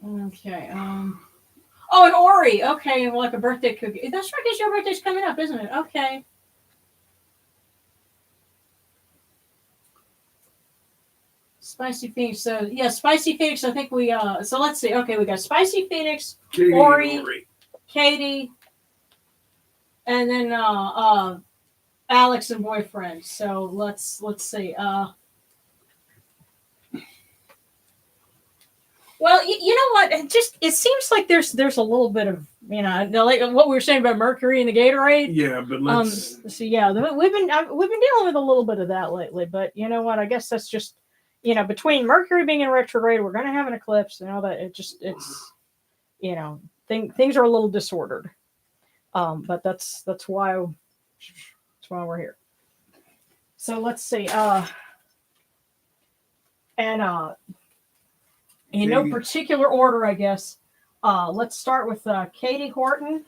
Okay. Oh, and Ori. Okay, well, like a birthday cookie. That's right, because your birthday's coming up, isn't it? Okay. Spicy Phoenix. So yeah, Spicy Phoenix. I think we. So let's see. Okay, we got Spicy Phoenix, Ori, Katie, and then Alex and boyfriend. So let's see. Well, you know what? It seems like there's a little bit of like what we were saying about Mercury and the Gatorade. Yeah, but let's. So yeah, we've been dealing with a little bit of that lately. But you know what? I guess that's just between Mercury being in retrograde, we're going to have an eclipse and all that. It's things are a little disordered. But that's why we're here. So let's see. In no particular order, I guess. Let's start with Katie Horton.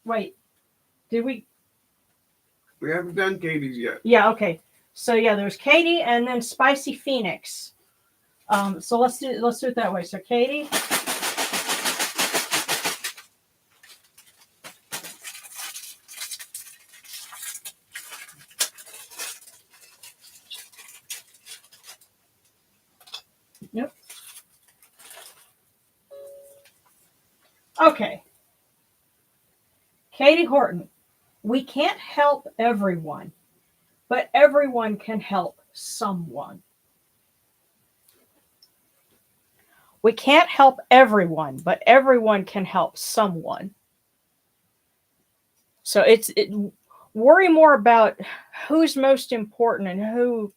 Wait, did we? We haven't done Katie's yet. Yeah, okay. So yeah, there's Katie and then Spicy Phoenix. So let's do it that way. So Katie. Yep. Okay. Katie Horton. We can't help everyone, but everyone can help someone. We can't help everyone, but everyone can help someone. So worry more about who's most important and who,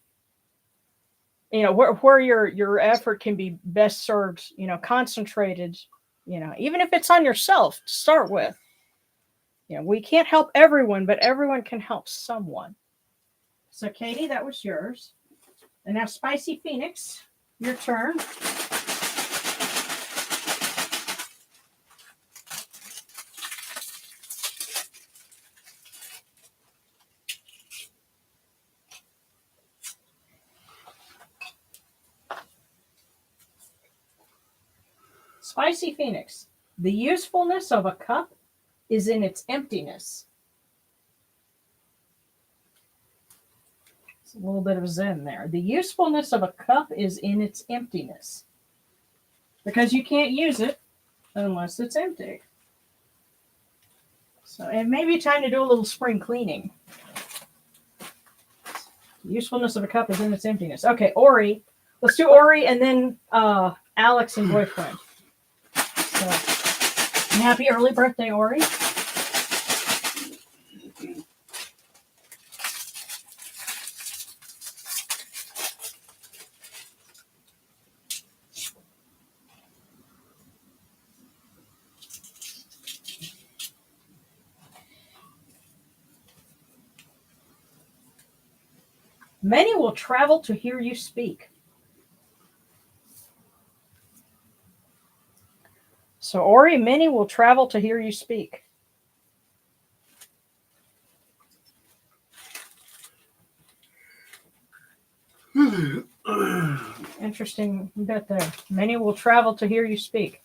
where your effort can be best served, concentrated, even if it's on yourself to start with. We can't help everyone, but everyone can help someone. So Katie, that was yours. And now Spicy Phoenix, your turn. Spicy Phoenix. The usefulness of a cup is in its emptiness. It's a little bit of zen there. The usefulness of a cup is in its emptiness. Because you can't use it unless it's empty. So it may be time to do a little spring cleaning. The usefulness of a cup is in its emptiness. Okay, Ori. Let's do Ori and then Alex and boyfriend. So, happy early birthday, Ori. Many will travel to hear you speak. So, Ori, many will travel to hear you speak. Interesting bit there. Many will travel to hear you speak.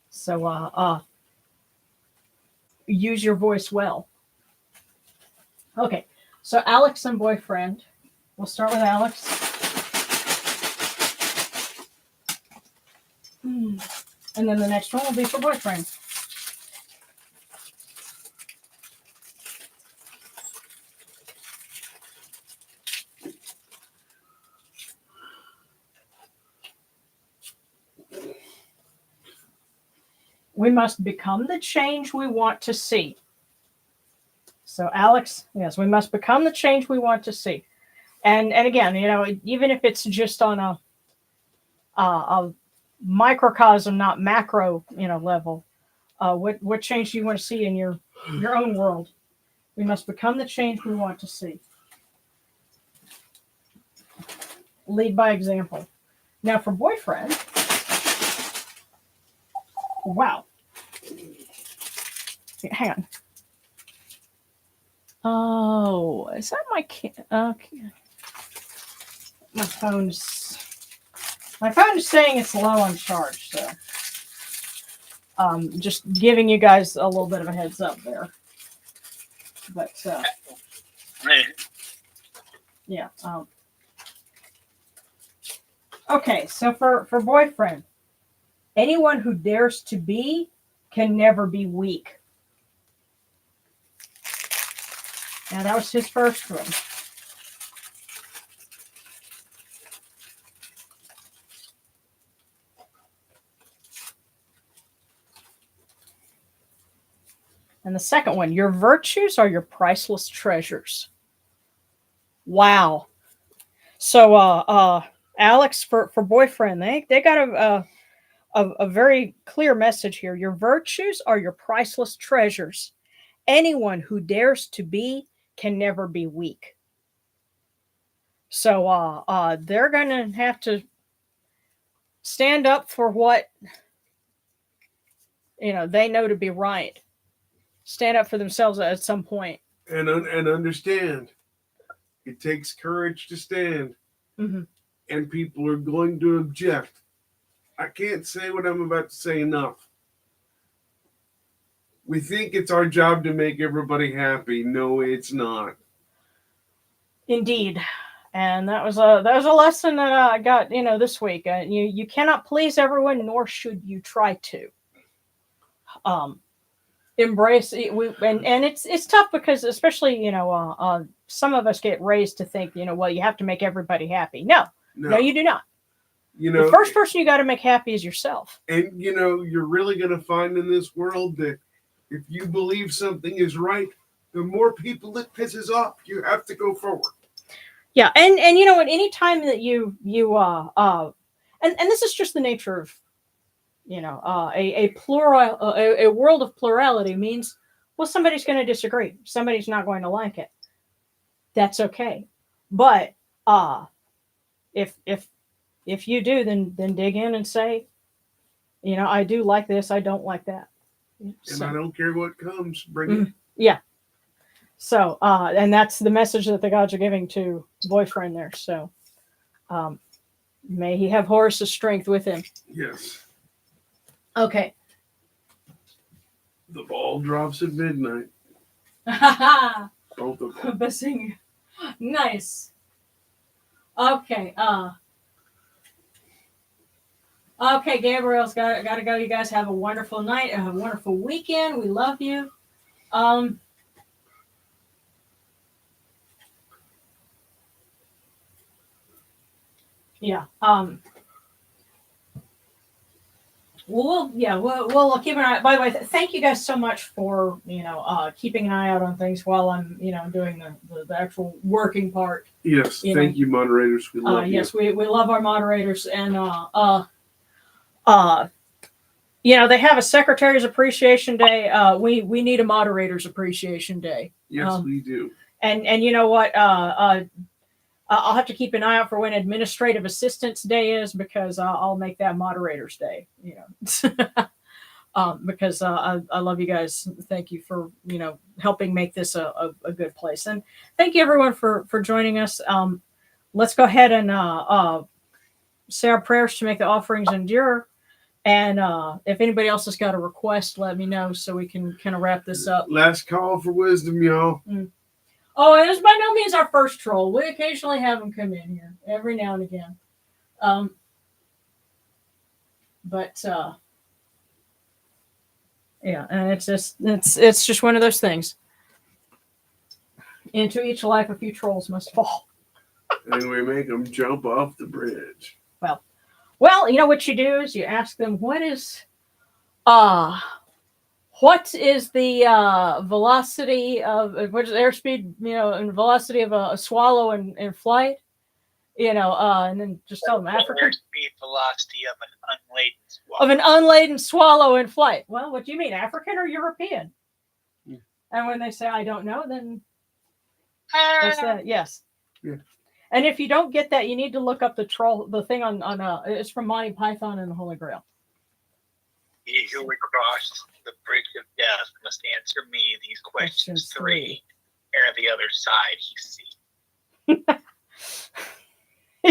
So, use your voice well. Okay, so Alex and boyfriend. We'll start with Alex. And then the next one will be for boyfriend. We must become the change we want to see. So Alex, yes, we must become the change we want to see. And again, even if it's just on a microcosm, not macro, level, what change do you want to see in your own world? We must become the change we want to see. Lead by example. Now for boyfriend, wow. Hang on. Oh, is that my my phone's saying it's low on charge, so just giving you guys a little bit of a heads up there. But yeah. Okay, so for boyfriend, anyone who dares to be can never be weak. Now that was his first one. And the second one, your virtues are your priceless treasures. Wow. So Alex, for boyfriend, they got a very clear message here. Your virtues are your priceless treasures. Anyone who dares to be can never be weak. So they're gonna have to stand up for what they know to be right. Stand up for themselves at some point. and understand. It takes courage to stand, Mhm. and people are going to object. I can't say what I'm about to say enough. We think it's our job to make everybody happy. No, it's not. Indeed. And that was a lesson that I got, this week. You cannot please everyone, nor should you try to. Embrace it. And it's tough because, especially, some of us get raised to think, well, you have to make everybody happy. No, you do not. The first person you got to make happy is yourself. And you're really going to find in this world that if you believe something is right, the more people it pisses off, you have to go forward. Yeah, and at any time that you and this is just the nature of a plural a world of plurality means, well, somebody's going to disagree, somebody's not going to like it. That's okay, but if you do, then dig in and say, I do like this, I don't like that, and I don't care what comes, bring it. Yeah. So, and that's the message that the gods are giving to boyfriend there. So, may he have Horus' strength with him. Yes. Okay. The ball drops at midnight. Both of them. Basing. Nice. Okay. Okay, Gabriel's got to go. You guys have a wonderful night. Have a wonderful weekend. We love you. Yeah. We'll keep an eye. By the way, thank you guys so much for keeping an eye out on things while I'm doing the actual working part. Yes, thank you, moderators. We love you. Yes, we love our moderators, and they have a Secretary's Appreciation Day. We need a Moderators Appreciation Day. Yes, we do. And you know what? I'll have to keep an eye out for when Administrative Assistance Day is, because I'll make that Moderators Day. Because I love you guys. Thank you for helping make this a good place, and thank you everyone for joining us. Let's go ahead and say our prayers to make the offerings endure. And if anybody else has got a request, let me know so we can kind of wrap this up. Last call for wisdom, y'all. Oh, and it's by no means our first troll. We occasionally have them come in here every now and again. Yeah, and it's just one of those things. Into each life, a few trolls must fall. And we make them jump off the bridge. Well, what you do is you ask them, what is the velocity of, what is airspeed, and velocity of a swallow in flight, and then just tell them African. Airspeed velocity of an unladen swallow. Of an unladen swallow in flight. Well, what do you mean, African or European? Yeah. And when they say, I don't know, then that's that. Yes. Yeah. And if you don't get that, you need to look up the thing on it's from Monty Python and the Holy Grail. He who would cross the bridge of death must answer me these questions three. Ere the other side he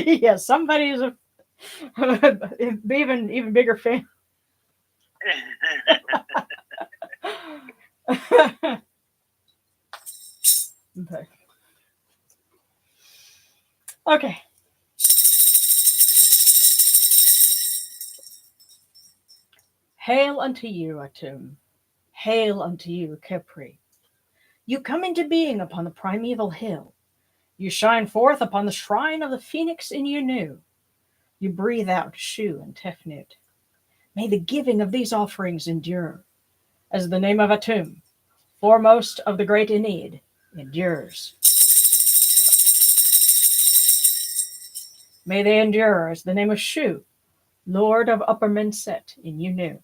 see. Yeah, somebody is even bigger fan. Okay. Hail unto you, Atum. Hail unto you, Khepri. You come into being upon the primeval hill. You shine forth upon the shrine of the phoenix in Yunu. You breathe out Shu and Tefnut. May the giving of these offerings endure, as the name of Atum, foremost of the great Enid, endures. May they endure as the name of Shu, Lord of Upper Menset in Yunu,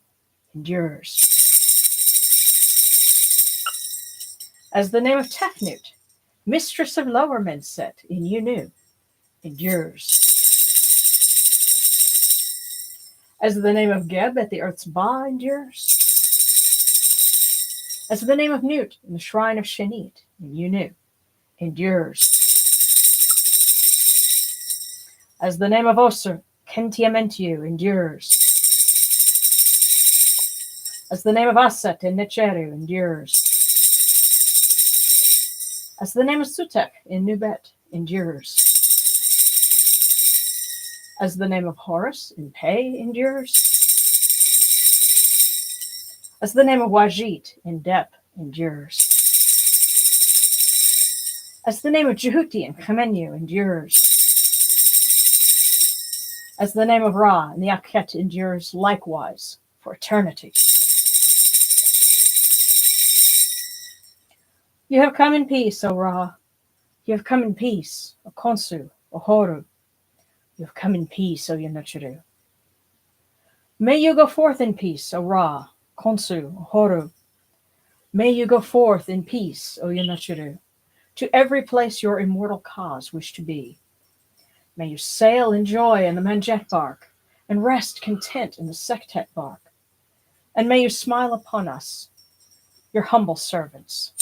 endures. As the name of Tefnut, Mistress of Lower Menset in Yunu, endures. As the name of Geb at the Earth's Ba endures. As the name of Newt in the shrine of Shanit in Unu endures. As the name of Osir, Kentiamentiu endures. As the name of Aset in Necheru endures. As the name of Sutek in Nubet endures. As the name of Horus in Pei endures. As the name of Wajit in Dep endures. As the name of Jehuti in Khemenu endures. As the name of Ra in the Akhet endures likewise for eternity. You have come in peace, O Ra. You have come in peace, O Khonsu, O Horu. You have come in peace, O Yanachiru. May you go forth in peace, O Ra, Khonsu, O Horu. May you go forth in peace, O Yanachiru, to every place your immortal cause wish to be. May you sail in joy in the Manjet bark, and rest content in the Sektet bark. And may you smile upon us, your humble servants.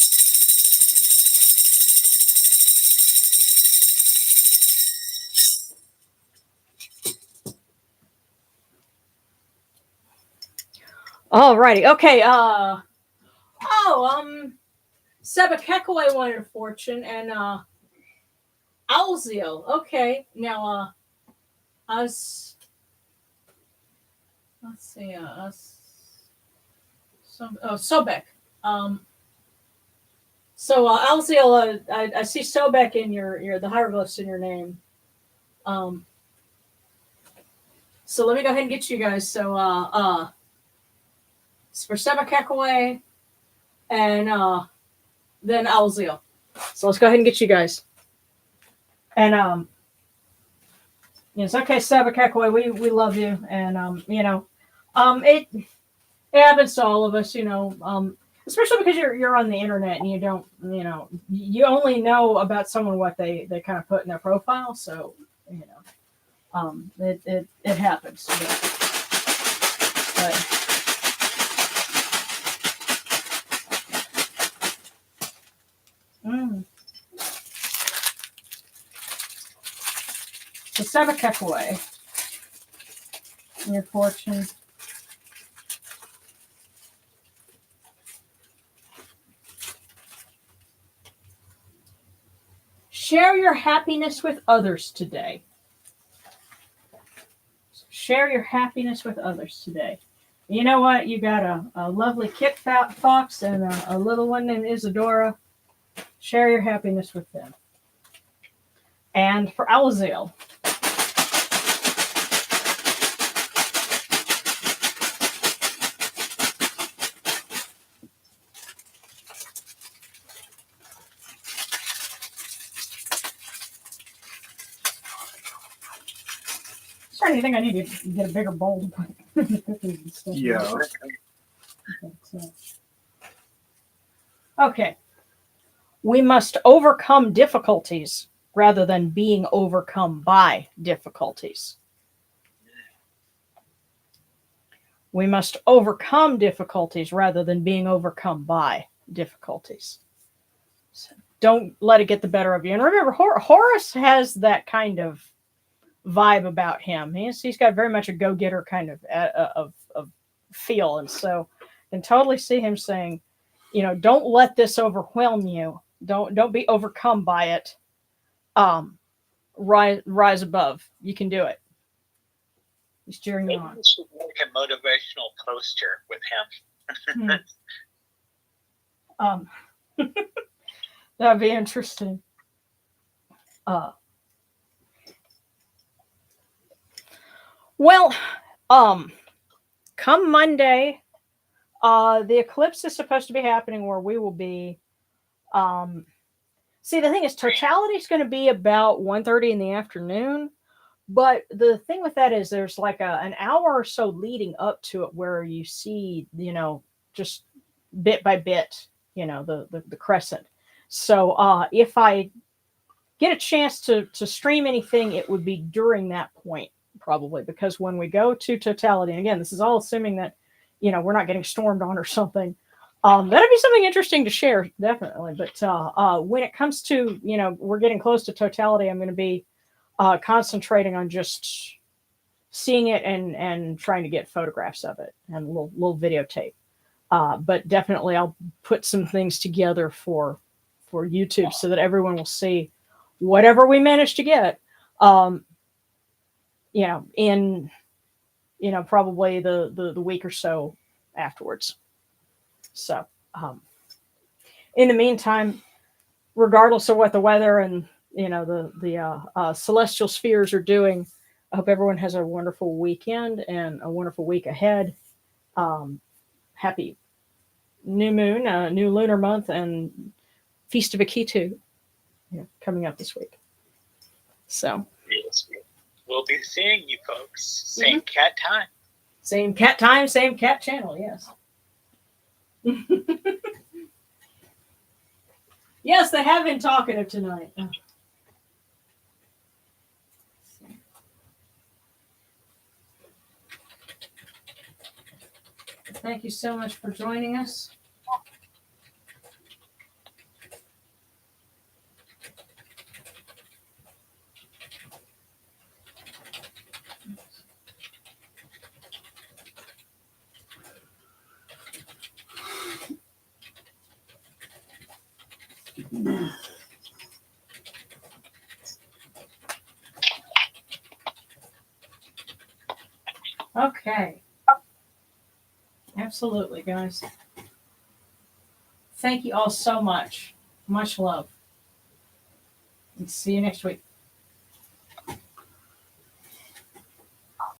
Alrighty, okay, Seba Kekaway wanted a fortune, and, Alzio, okay, now, let's see, Sobek, Alzio, I see Sobek in your the hieroglyphs in your name, so let me go ahead and get you guys, so, it's for Seba Kekaway, and, then Alzio. So let's go ahead and get you guys. And yes, okay, Seba Kekaway, we love you, and it happens to all of us, especially because you're on the internet and you don't, you only know about someone what they kind of put in their profile, so it happens. But So Seba Kekaway, your fortune. Share your happiness with others today. Share your happiness with others today. You know what? You got a lovely kit fox and a little one named Isadora. Share your happiness with them. And for Alazil, I think I need to get a bigger bowl to put the cookies and stuff. Yeah. Okay. We must overcome difficulties rather than being overcome by difficulties. We must overcome difficulties rather than being overcome by difficulties. So don't let it get the better of you. And remember, Horus has that kind of vibe about him. He's got very much a go-getter kind of feel, and so I can totally see him saying, don't let this overwhelm you. Don't be overcome by it. Rise above. You can do it. He's cheering you on. We should make a motivational poster with him. That'd be interesting. Well, come Monday, the eclipse is supposed to be happening where we will be. See, the thing is, totality is going to be about 1:30 in the afternoon. But the thing with that is there's like an hour or so leading up to it where you see, just bit by bit, the crescent. So if I get a chance to stream anything, it would be during that point, probably, because when we go to totality, and again, this is all assuming that, we're not getting stormed on or something. That'd be something interesting to share, definitely. But when it comes to, we're getting close to totality, I'm going to be concentrating on just seeing it and trying to get photographs of it and little videotape. But definitely, I'll put some things together for YouTube so that everyone will see whatever we manage to get. In probably the week or so afterwards. So, in the meantime, regardless of what the weather and the celestial spheres are doing, I hope everyone has a wonderful weekend and a wonderful week ahead. Happy new moon, new lunar month, and Feast of Akitu coming up this week. So, Yes, we'll be seeing you folks. Same cat time. Same cat time, same cat channel, yes. Yes, they have been talkative tonight. Thank you so much for joining us. Okay. Absolutely, guys. Thank you all so much. Much love. And see you next week.